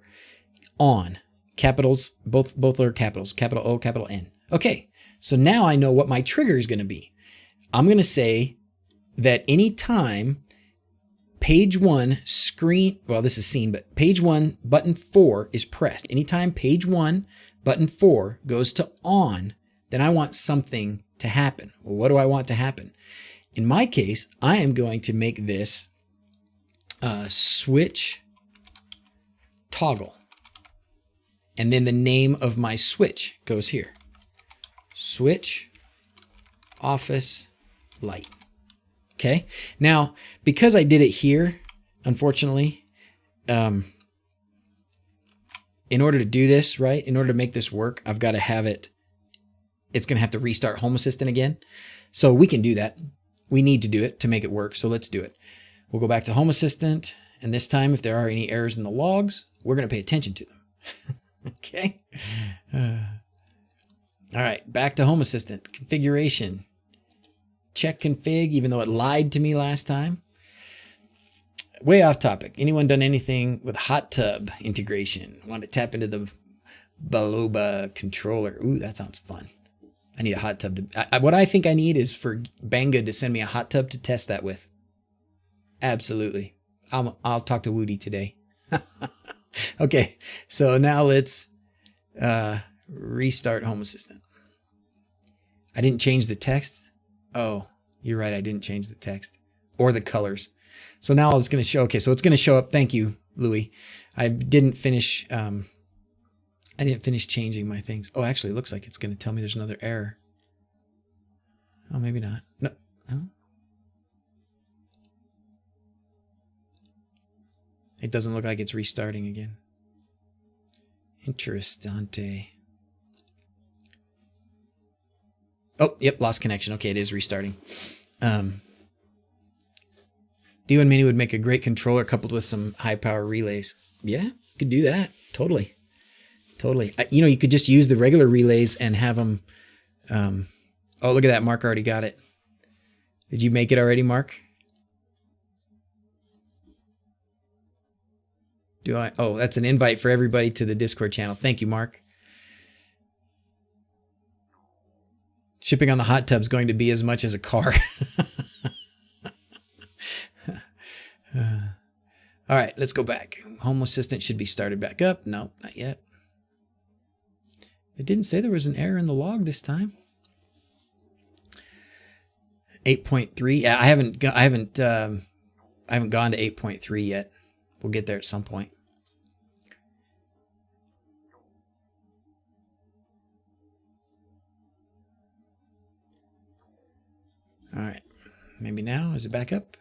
on. Capitals, both are capitals, capital O, capital N. Okay, so now I know what my trigger is going to be. I'm going to say that anytime page 1 screen, well, this is seen, but page 1 button 4 is pressed. Anytime page 1 button 4 goes to on, then I want something to happen. Well, what do I want to happen? In my case, I am going to make this switch toggle. And then the name of my switch goes here. Switch office light. Okay. Now, because I did it here, unfortunately, in order to do this, right, in order to make this work, I've got to have it, it's going to have to restart Home Assistant again. So we can do that. We need to do it to make it work. So let's do it. We'll go back to Home Assistant. And this time, if there are any errors in the logs, we're going to pay attention to them. Okay. All right. Back to Home Assistant. Configuration. Check config, even though it lied to me last time. Way off topic. Anyone done anything with hot tub integration? Want to tap into the Baloba controller? Ooh, that sounds fun. I need a hot tub. What I think I need is for Banggood to send me a hot tub to test that with. Absolutely. I'll talk to Woody today. Okay, so now let's restart Home Assistant. I didn't change the text. Oh, you're right. I didn't change the text or the colors. So now it's going to show. Okay, so it's going to show up. Thank you, Louis. I didn't finish. I didn't finish changing my things. Oh, actually, it looks like it's going to tell me there's another error. Oh, maybe not. No. It doesn't look like it's restarting again. Interessante. Oh, yep, lost connection. Okay, it is restarting. D1 Mini would make a great controller coupled with some high power relays. Yeah, could do that. Totally. Totally. You know, you could just use the regular relays and have them. Oh, look at that. Mark already got it. Did you make it already, Mark? Do I? Oh, that's an invite for everybody to the Discord channel. Thank you, Mark. Shipping on the hot tub is going to be as much as a car. All right, let's go back. Home Assistant should be started back up. No, not yet. It didn't say there was an error in the log this time. 8.3. Yeah, I haven't gone to 8.3 yet. We'll get there at some point. All right. Maybe now. Is it back up?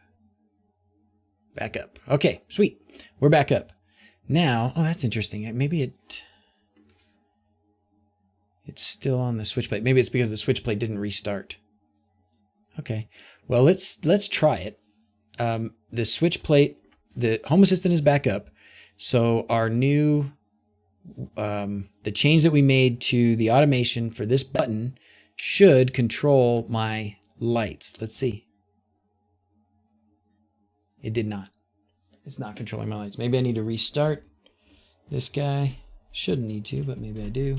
Back up. Okay, sweet. We're back up. Now, oh, that's interesting. Maybe it's still on the Switchplate. Maybe it's because the Switchplate didn't restart. Okay. Well, let's try it. The Switchplate, the Home Assistant is back up. So our new, the change that we made to the automation for this button should control my lights. Let's see. It did not. It's not controlling my lights. Maybe I need to restart this guy. Shouldn't need to, but maybe I do.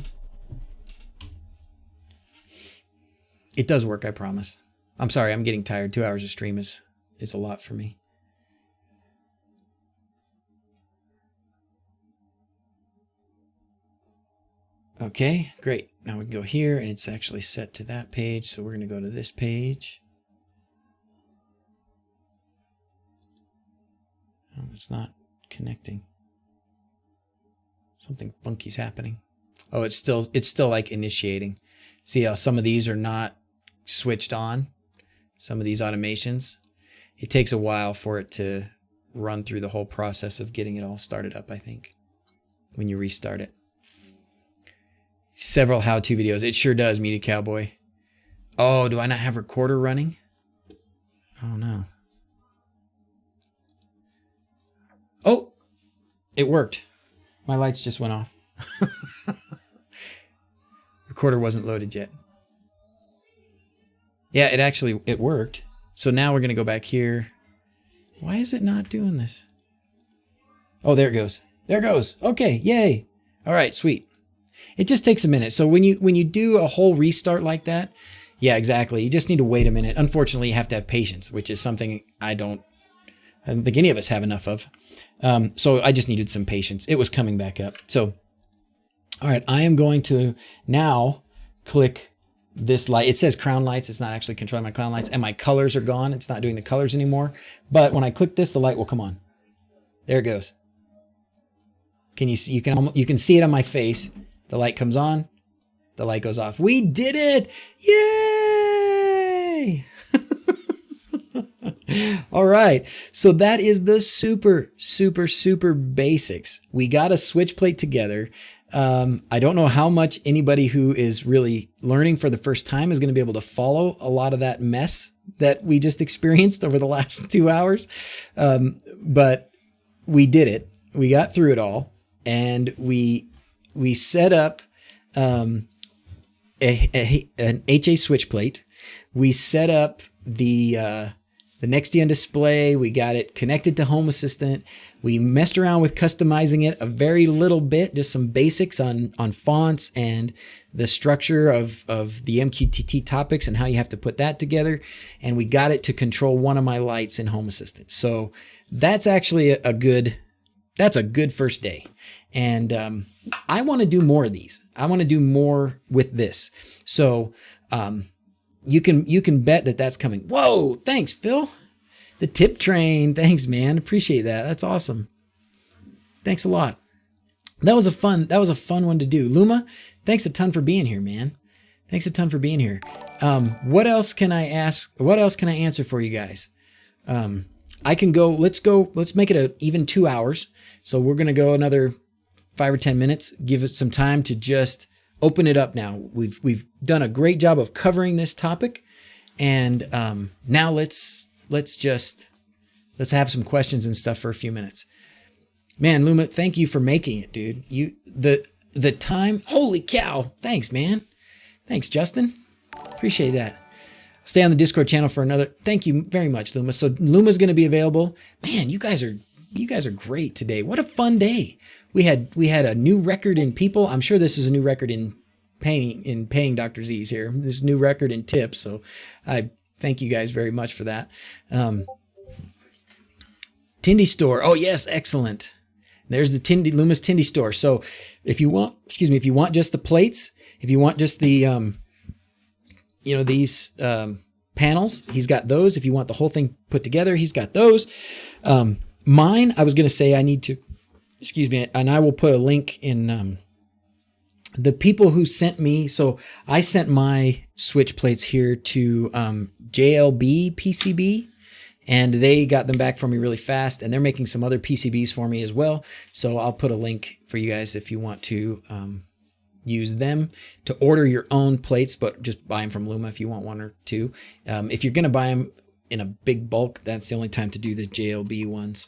It does work, I promise. I'm sorry, I'm getting tired. 2 hours of stream is a lot for me. Okay, great. Now we can go here, and it's actually set to that page. So we're going to go to this page. Oh, it's not connecting. Something funky's happening. Oh, it's still like initiating. See how some of these are not switched on? Some of these automations. It takes a while for it to run through the whole process of getting it all started up, I think, when you restart it. Several how-to videos. It sure does, Media Cowboy. Oh, do I not have recorder running? Oh, no. Oh, it worked. My lights just went off. Recorder wasn't loaded yet. Yeah, it worked. So now we're going to go back here. Why is it not doing this? Oh, there it goes. There it goes. Okay, yay. All right, sweet. It just takes a minute. So when you do a whole restart like that, yeah, exactly. You just need to wait a minute. Unfortunately, you have to have patience, which is something I don't think any of us have enough of. So I just needed some patience. It was coming back up. So, all right, I am going to now click this light. It says crown lights. It's not actually controlling my crown lights, and my colors are gone. It's not doing the colors anymore. But when I click this, the light will come on. There it goes. Can you see? You can see it on my face. The light comes on. The light goes off. We did it! Yay. All right. So that is the super, super, super basics. We got a switch plate together. I don't know how much anybody who is really learning for the first time is going to be able to follow a lot of that mess that we just experienced over the last 2 hours. But we did it. We got through it all, and we set up an HA switch plate. We set up the NextDN display. We got it connected to Home Assistant. We messed around with customizing it a very little bit, just some basics on fonts and the structure of the MQTT topics and how you have to put that together. And we got it to control one of my lights in Home Assistant. So that's actually a good first day. And I want to do more of these. I want to do more with this. So you can bet that that's coming. Whoa, thanks, Phil. The tip train. Thanks, man. Appreciate that. That's awesome. Thanks a lot. That was a fun one to do. Luma, thanks a ton for being here, man. Thanks a ton for being here. What else can I ask? What else can I answer for you guys? I can go, let's make it a even 2 hours. So we're going to go another 5 or 10 minutes, give it some time to just open it up now. We've done a great job of covering this topic. And now let's have some questions and stuff for a few minutes. Man, Luma, thank you for making it, dude. The time, holy cow. Thanks, man. Thanks, Justin. Appreciate that. Stay on the Discord channel for another. Thank you very much, Luma. So Luma's going to be available. Man, you guys are great today. What a fun day. We had a new record in people. I'm sure this is a new record in paying DrZzs here. This is a new record in tips. So I thank you guys very much for that. Tindy store. Oh yes, excellent. There's the Luma's Tindy store. So if you want just the plates, if you want just the these panels, he's got those. If you want the whole thing put together, he's got those. Mine, I was going to say I need to, and I will put a link in the people who sent me. So I sent my switch plates here to JLB PCB, and they got them back for me really fast, and they're making some other PCBs for me as well. So I'll put a link for you guys if you want to use them to order your own plates, but just buy them from Luma if you want one or two. If you're going to buy them in a big bulk, that's the only time to do the JLB ones.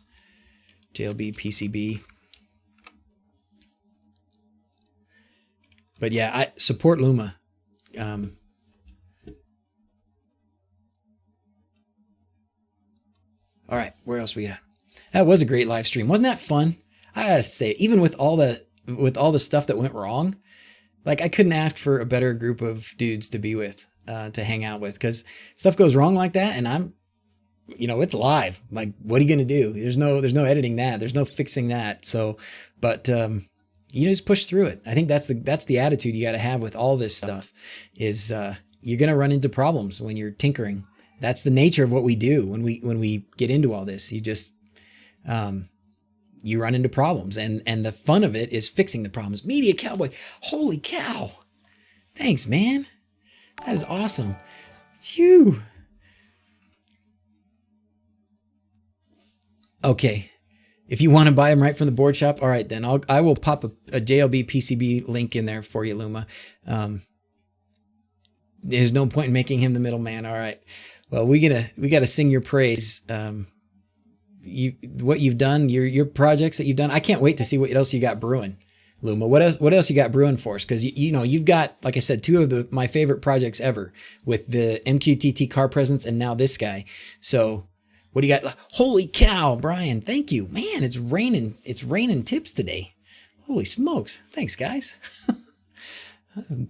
JLB PCB. But yeah, I support Luma. All right, where else we got? That was a great live stream. Wasn't that fun? I gotta say, even with all the stuff that went wrong, like I couldn't ask for a better group of dudes to be with, to hang out with, because stuff goes wrong like that, and it's live. Like, what are you gonna do? There's no editing that. There's no fixing that. So, but you just push through it. I think that's the attitude you got to have with all this stuff. Is you're gonna run into problems when you're tinkering. That's the nature of what we do when we get into all this. You just you run into problems, and the fun of it is fixing the problems. Media Cowboy, holy cow! Thanks, man. That is awesome. Phew. Okay, if you want to buy them right from the board shop, all right, then I will pop a JLB PCB link in there for you, Luma. There's no point in making him the middleman. All right. Well, we gotta sing your praise. What you've done, your projects that you've done. I can't wait to see what else you got brewing, Luma. What else you got brewing for us? Because you've got, like I said, two of my favorite projects ever with the MQTT car presence and now this guy. So what do you got? Holy cow, Brian! Thank you, man. It's raining. It's raining tips today. Holy smokes! Thanks, guys.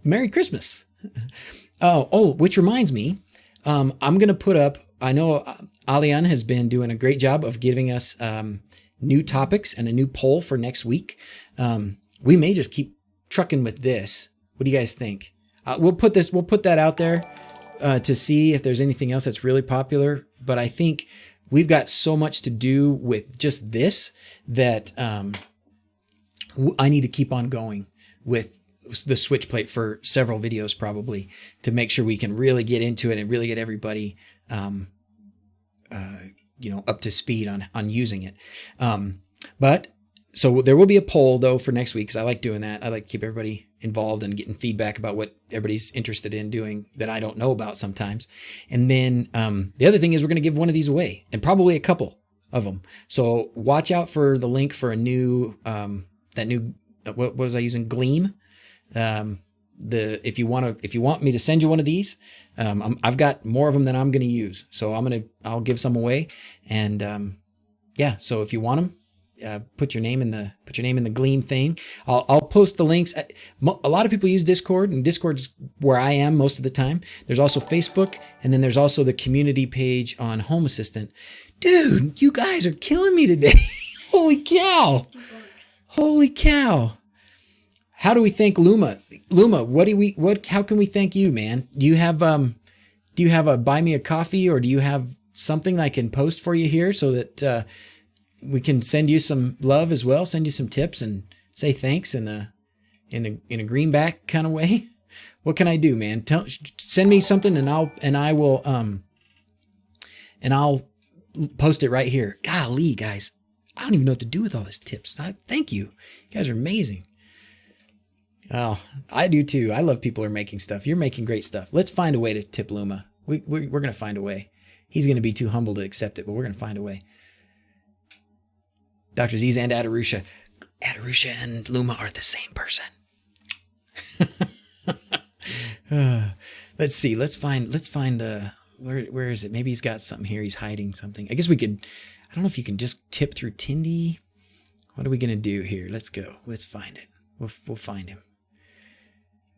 Merry Christmas. Oh, which reminds me, I'm going to put up, I know Alian has been doing a great job of giving us new topics and a new poll for next week. We may just keep trucking with this. What do you guys think? We'll put that out there to see if there's anything else that's really popular. But I think we've got so much to do with just this that I need to keep on going with the Switchplate for several videos probably to make sure we can really get into it and really get everybody, up to speed on using it. But so there will be a poll though for next week, because I like doing that. I like to keep everybody involved and getting feedback about what everybody's interested in doing that I don't know about sometimes. And then the other thing is we're going to give one of these away, and probably a couple of them. So watch out for the link for a new what was I using? Gleam. If you want me to send you one of these, I've got more of them than I'm going to use. So I'll give some away. And, so if you want them, put your name in the Gleam thing. I'll post the links. A lot of people use Discord, and Discord's where I am most of the time. There's also Facebook, and then there's also the community page on Home Assistant. Dude, you guys are killing me today. Holy cow. Holy cow. How do we thank Luma? Luma, how can we thank you, man? Do you have a buy me a coffee, or do you have something I can post for you here so that we can send you some love as well, send you some tips and say thanks in a greenback kind of way? What can I do, man? Send me something and I'll post it right here. Golly, guys, I don't even know what to do with all these tips. Thank you. You guys are amazing. Oh, I do too. I love people who are making stuff. You're making great stuff. Let's find a way to tip Luma. We're going to find a way. He's going to be too humble to accept it, but we're going to find a way. DrZzs and Adarusha. Adarusha and Luma are the same person. Let's see. Let's find where is it? Maybe he's got something here. He's hiding something. I guess we could, I don't know if you can just tip through Tindy. What are we going to do here? Let's go. Let's find it. We'll find him.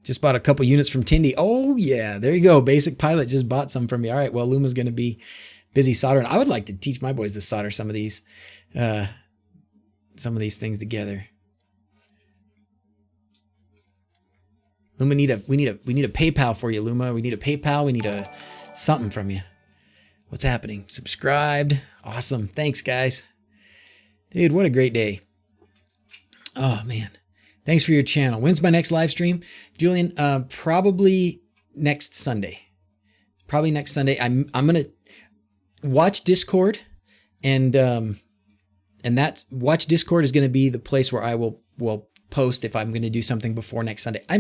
Just bought a couple units from Tindy. Oh yeah, there you go. Basic Pilot just bought some from me. All right, well, Luma's going to be busy soldering. I would like to teach my boys to solder some of these things together. Luma, we need a PayPal for you, Luma. We need a PayPal. We need something from you. What's happening? Subscribed. Awesome. Thanks, guys. Dude, what a great day. Oh man. Thanks for your channel. When's my next live stream? Julian, probably next Sunday. Probably next Sunday. I'm going to watch Discord, and watch Discord is going to be the place where I will post if I'm going to do something before next Sunday. I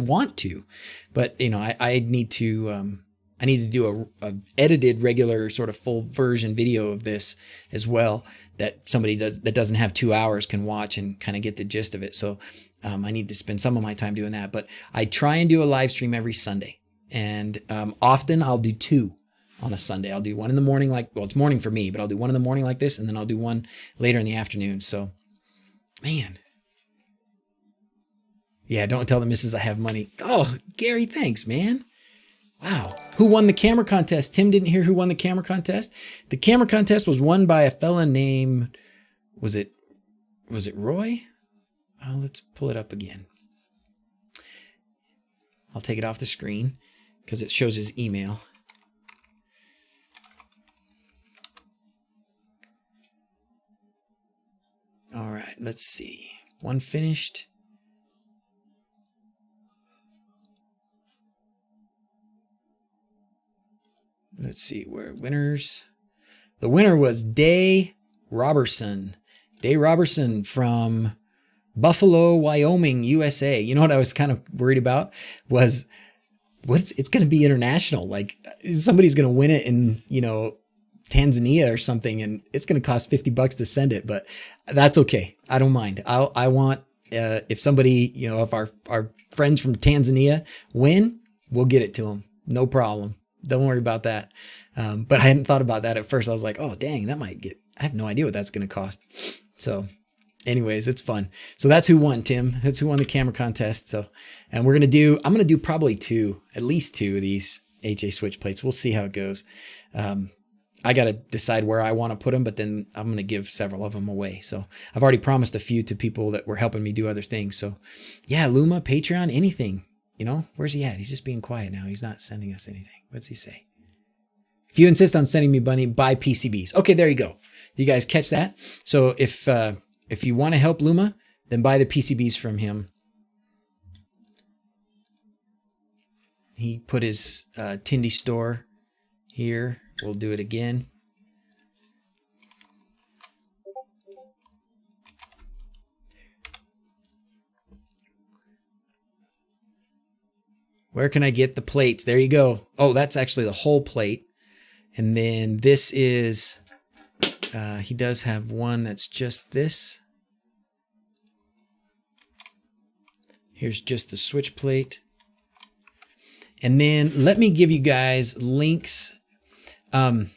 want to, but I need to do a edited regular sort of full version video of this as well, that somebody that doesn't have 2 hours can watch and kind of get the gist of it. So I need to spend some of my time doing that, but I try and do a live stream every Sunday, and often I'll do 2 on a Sunday. I'll do one in the morning, it's morning for me, but I'll do one in the morning like this, and then I'll do one later in the afternoon. So, man. Yeah, don't tell the missus I have money. Oh, Gary, thanks, man. Wow. Who won the camera contest? Tim didn't hear who won the camera contest. The camera contest was won by a fella named, was it Roy? Oh, let's pull it up again. I'll take it off the screen because it shows his email. All right, let's see. One finished. Let's see where winners. The winner was Day Robertson. Day Robertson from Buffalo, Wyoming, USA. You know what I was kind of worried about was it's going to be international. Like somebody's going to win it in, Tanzania or something, and it's going to cost $50 to send it, but that's okay. I don't mind. I want, if somebody, if our friends from Tanzania win, we'll get it to them. No problem. Don't worry about that. But I hadn't thought about that at first. I was like, oh, dang, I have no idea what that's going to cost. So anyways, it's fun. So that's who won, Tim. That's who won the camera contest. So, and I'm going to do probably at least 2 of these HA switch plates. We'll see how it goes. I got to decide where I want to put them, but then I'm going to give several of them away. So I've already promised a few to people that were helping me do other things. So yeah, Luma, Patreon, anything. Where's he at? He's just being quiet now. He's not sending us anything. What's he say? If you insist on sending me money, buy PCBs. Okay, there you go. You guys catch that? So if you want to help Luma, then buy the PCBs from him. He put his Tindy store here. We'll do it again. Where can I get the plates? There you go. Oh, that's actually the whole plate. And then this is, he does have one that's just this. Here's just the switch plate. And then let me give you guys links. Let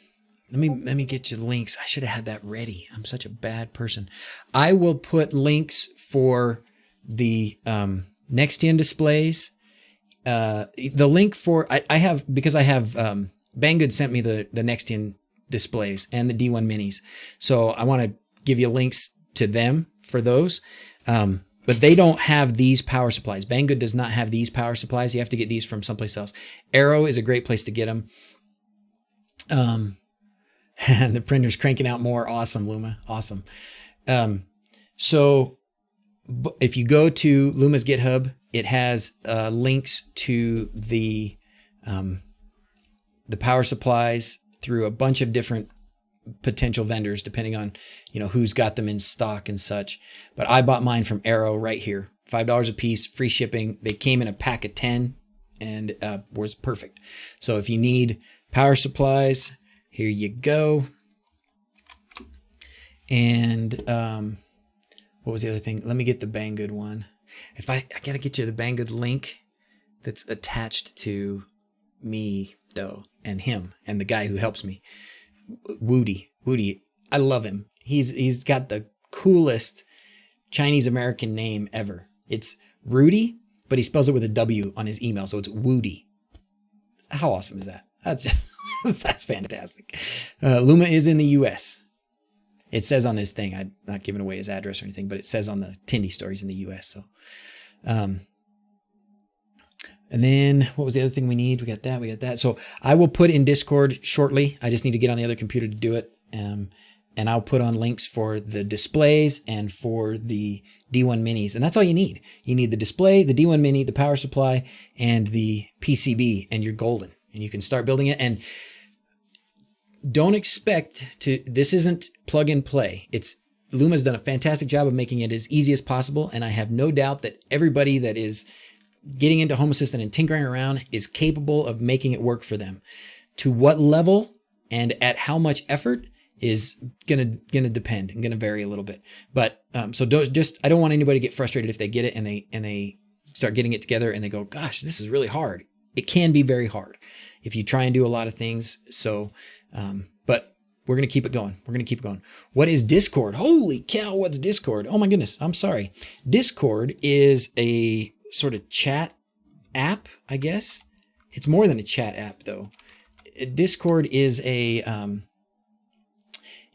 me get you links. I should have had that ready. I'm such a bad person. I will put links for the next-gen displays. The link for I have, because I have Banggood sent me the next-gen displays and the D1 minis, so I want to give you links to them for those. But they don't have these power supplies. Banggood does not have these power supplies. You have to get these from someplace else. Arrow is a great place to get them. And the printer's cranking out more. Awesome, Luma. Awesome. So if you go to Luma's GitHub, it has links to the power supplies through a bunch of different potential vendors, depending on, who's got them in stock and such. But I bought mine from Arrow right here, $5 a piece, free shipping. They came in a pack of 10 and was perfect. So if you need power supplies, here you go. And what was the other thing? Let me get the Banggood one. I gotta get you the Banggood link that's attached to me though, and him, and the guy who helps me. Woody, I love him. He's got the coolest Chinese American name ever. It's Rudy, but he spells it with a W on his email, so it's Woody. How awesome is that? That's fantastic. Luma is in the U.S. It says on his thing. I'm not giving away his address or anything, but it says on the Tindy store he's in the U.S. So, and then what was the other thing we need? We got that. So I will put in Discord shortly. I just need to get on the other computer to do it. And I'll put on links for the displays and for the D1 minis. And that's all you need. You need the display, the D1 mini, the power supply, and the PCB, and you're golden. And you can start building it. And don't expect this isn't plug and play. Luma's done a fantastic job of making it as easy as possible. And I have no doubt that everybody that is getting into Home Assistant and tinkering around is capable of making it work for them. To what level and at how much effort is gonna depend and gonna vary a little bit. But so I don't want anybody to get frustrated if they get it and they start getting it together and they go, gosh, this is really hard. It can be very hard if you try and do a lot of things. So, but we're gonna keep it going. What is Discord? Holy cow, what's Discord? Oh my goodness, I'm sorry. Discord is a sort of chat app, I guess. It's more than a chat app though. Discord is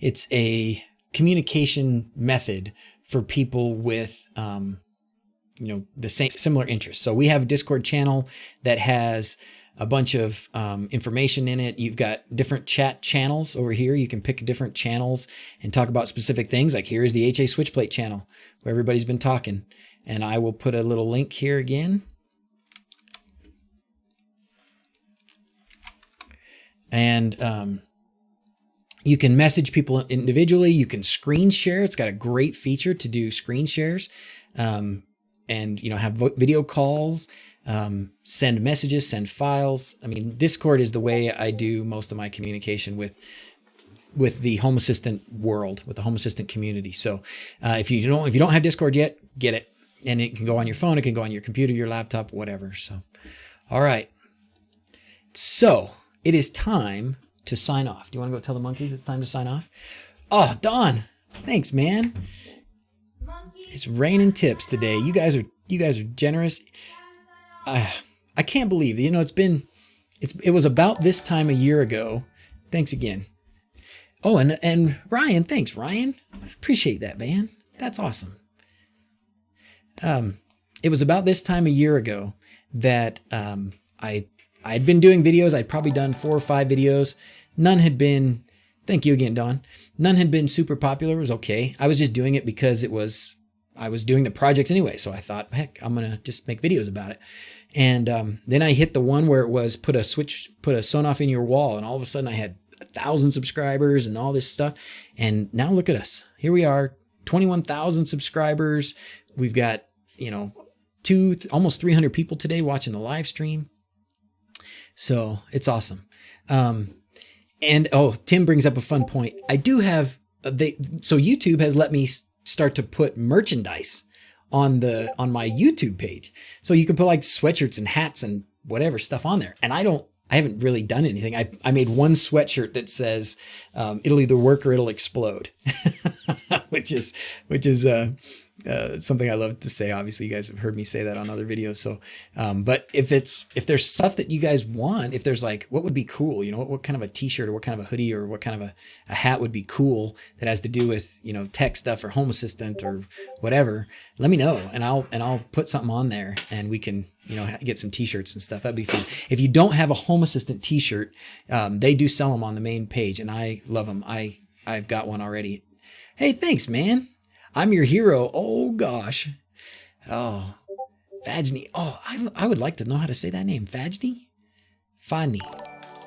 it's a communication method for people with the same similar interests. So we have a Discord channel that has a bunch of information in it. You've got different chat channels over here. You can pick different channels and talk about specific things. Like here is the HA Switchplate channel where everybody's been talking. And I will put a little link here again. And you can message people individually. You can screen share. It's got a great feature to do screen shares, and have video calls, send messages, send files. I mean, Discord is the way I do most of my communication with the Home Assistant world, with the Home Assistant community. So if you don't have Discord yet, get it. And it can go on your phone, it can go on your computer, your laptop, whatever. So, all right. So it is time to sign off. Do you want to go tell the monkeys it's time to sign off? Oh, Dawn, thanks, man. It's raining tips today. You guys are generous. I can't believe, it was about this time a year ago. Thanks again. Oh, and Ryan, thanks, Ryan. I appreciate that, man. That's awesome. It was about this time a year ago that I'd been doing videos. I'd probably done 4 or 5 videos. None had been, thank you again, Dawn. None had been super popular. It was okay. I was just doing it because I was doing the projects anyway. So I thought, heck, I'm going to just make videos about it. And then I hit the one where it was put a Sonoff in your wall, and all of a sudden I had 1,000 subscribers and all this stuff. And now look at us. Here we are, 21,000 subscribers. We've got, almost 300 people today watching the live stream. So it's awesome. And Tim brings up a fun point. I do have so YouTube has let me start to put merchandise on my YouTube page. So you can put like sweatshirts and hats and whatever stuff on there. And I haven't really done anything. I made one sweatshirt that says, it'll either work or it'll explode, which is something I love to say. Obviously you guys have heard me say that on other videos. So, but if there's stuff that you guys want, if there's like, what would be cool, what kind of a t-shirt or what kind of a hoodie or what kind of a hat would be cool that has to do with, tech stuff or Home Assistant or whatever, let me know. And I'll put something on there and we can, get some t-shirts and stuff. That'd be fun. If you don't have a Home Assistant t-shirt, they do sell them on the main page and I love them. I've got one already. Hey, thanks, man. I'm your hero. Oh, gosh. Oh, Vajni. Oh, I would like to know how to say that name. Vajni? Fani.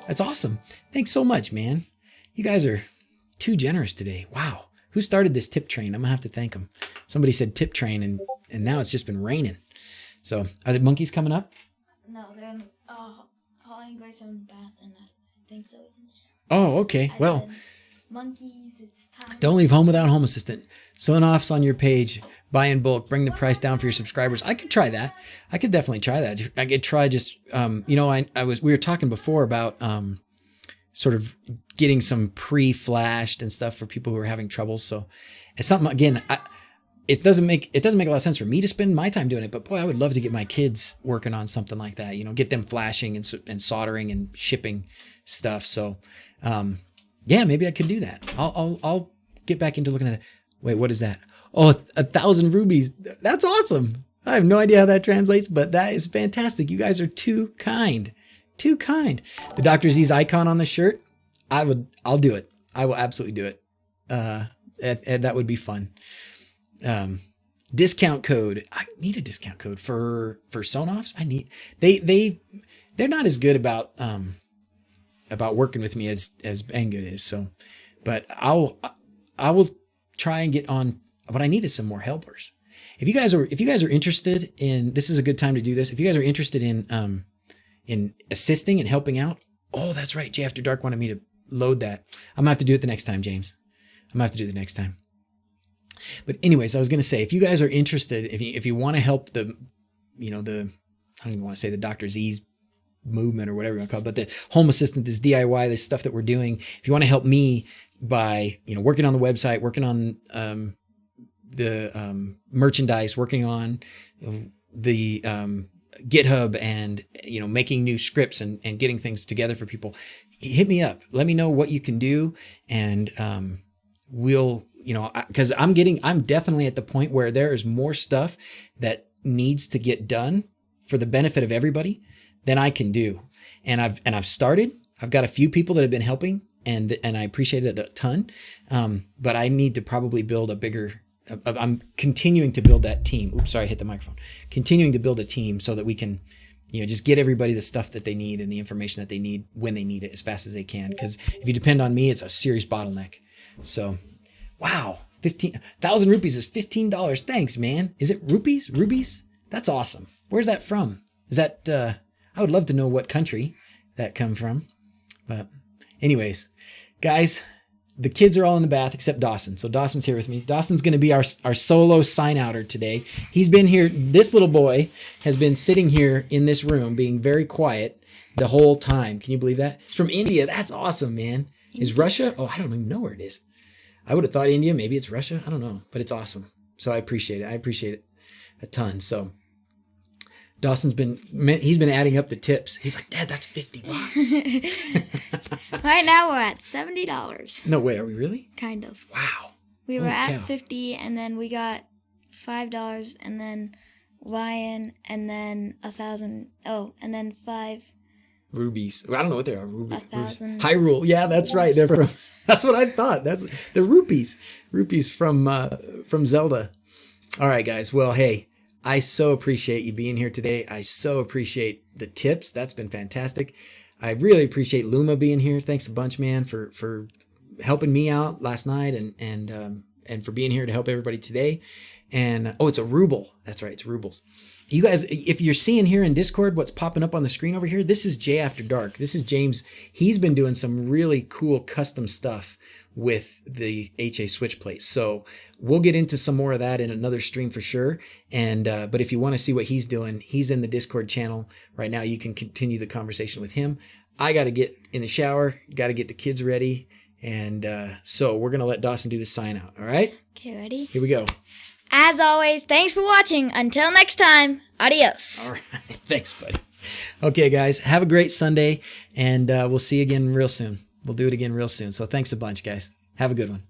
That's awesome. Thanks so much, man. You guys are too generous today. Wow. Who started this tip train? I'm going to have to thank them. Somebody said tip train, and now it's just been raining. So, are the monkeys coming up? No, they're calling Grace in the bath, and I think so. It's in the shower. Oh, okay. Well, monkeys, it's time. Don't leave home without Home Assistant. Sonoff's on your page. Buy in bulk. Bring the price down for your subscribers. I could try that. I could definitely try that. I could try just, we were talking before about sort of getting some pre-flashed and stuff for people who are having trouble. So it's something, again, it doesn't make a lot of sense for me to spend my time doing it, but boy, I would love to get my kids working on something like that, get them flashing and soldering and shipping stuff. So, yeah, maybe I could do that. I'll get back into looking at that. Wait, what is that? Oh, 1,000 rubies. That's awesome. I have no idea how that translates, but that is fantastic. You guys are too kind. Too kind. The DrZzs icon on the shirt, I'll do it. I will absolutely do it. That would be fun. Discount code. I need a discount code for Sonoffs. They're not as good about working with me as Banggood is. So, but I will try and get on. What I need is some more helpers. If you guys are interested in, this is a good time to do this. If you guys are interested in assisting and helping out. Oh, that's right. Jay After Dark wanted me to load that. I'm gonna have to do it the next time, James. I'm gonna have to do it the next time. But anyways, I was gonna say, if you guys are interested, if you want to help the I don't even want to say the DrZzs movement or whatever you want to call it, but the Home Assistant, this DIY, this stuff that we're doing, if you want to help me by, working on the website, working on the merchandise, working on the GitHub and, making new scripts and getting things together for people, hit me up. Let me know what you can do. And we'll, because I'm definitely at the point where there is more stuff that needs to get done for the benefit of everybody than I can do. And I've started. I've got a few people that have been helping, and I appreciate it a ton. But I need to probably build a bigger. I'm continuing to build that team. Oops, sorry, I hit the microphone. Continuing to build a team so that we can, just get everybody the stuff that they need and the information that they need when they need it as fast as they can. Because if you depend on me, it's a serious bottleneck. So, wow, 15,000 rupees is $15. Thanks, man. Is it rupees? Rubies? That's awesome. Where's that from? Is that? I would love to know what country that come from. But anyways, guys, the kids are all in the bath except Dawson. So Dawson's here with me. Dawson's going to be our solo sign-outer today. He's been here. This little boy has been sitting here in this room being very quiet the whole time. Can you believe that? It's from India. That's awesome, man. Is Russia? Oh, I don't even know where it is. I would have thought India. Maybe it's Russia. I don't know. But it's awesome. So I appreciate it. I appreciate it a ton. So Dawson's been adding up the tips. He's like, Dad, that's $50. Right now we're at $70. No way, are we really? Kind of. Wow. We were at 50, and then we got $5, and then Ryan, and then 1,000. Oh, and then 5 rubies. I don't know what they are. Rubies. 1,000. Hyrule. Yeah, that's right. They're from. That's what I thought. They're rupees. Rupees from Zelda. All right, guys. Well, hey. I so appreciate you being here today. I so appreciate the tips. That's been fantastic. I really appreciate Luma being here. Thanks a bunch, man, for helping me out last night and for being here to help everybody today. And it's a ruble. That's right, it's rubles. You guys, if you're seeing here in Discord what's popping up on the screen over here, this is Jay After Dark. This is James. He's been doing some really cool custom stuff with the HA Switchplate. So we'll get into some more of that in another stream for sure. And but if you want to see what he's doing, he's in the Discord channel right now. You can continue the conversation with him. I got to get in the shower, got to get the kids ready. And so we're going to let Dawson do the sign out. All right? Okay, ready? Here we go. As always, thanks for watching. Until next time, adios. All right. Thanks, buddy. Okay, guys, have a great Sunday, and we'll see you again real soon. We'll do it again real soon. So thanks a bunch, guys. Have a good one.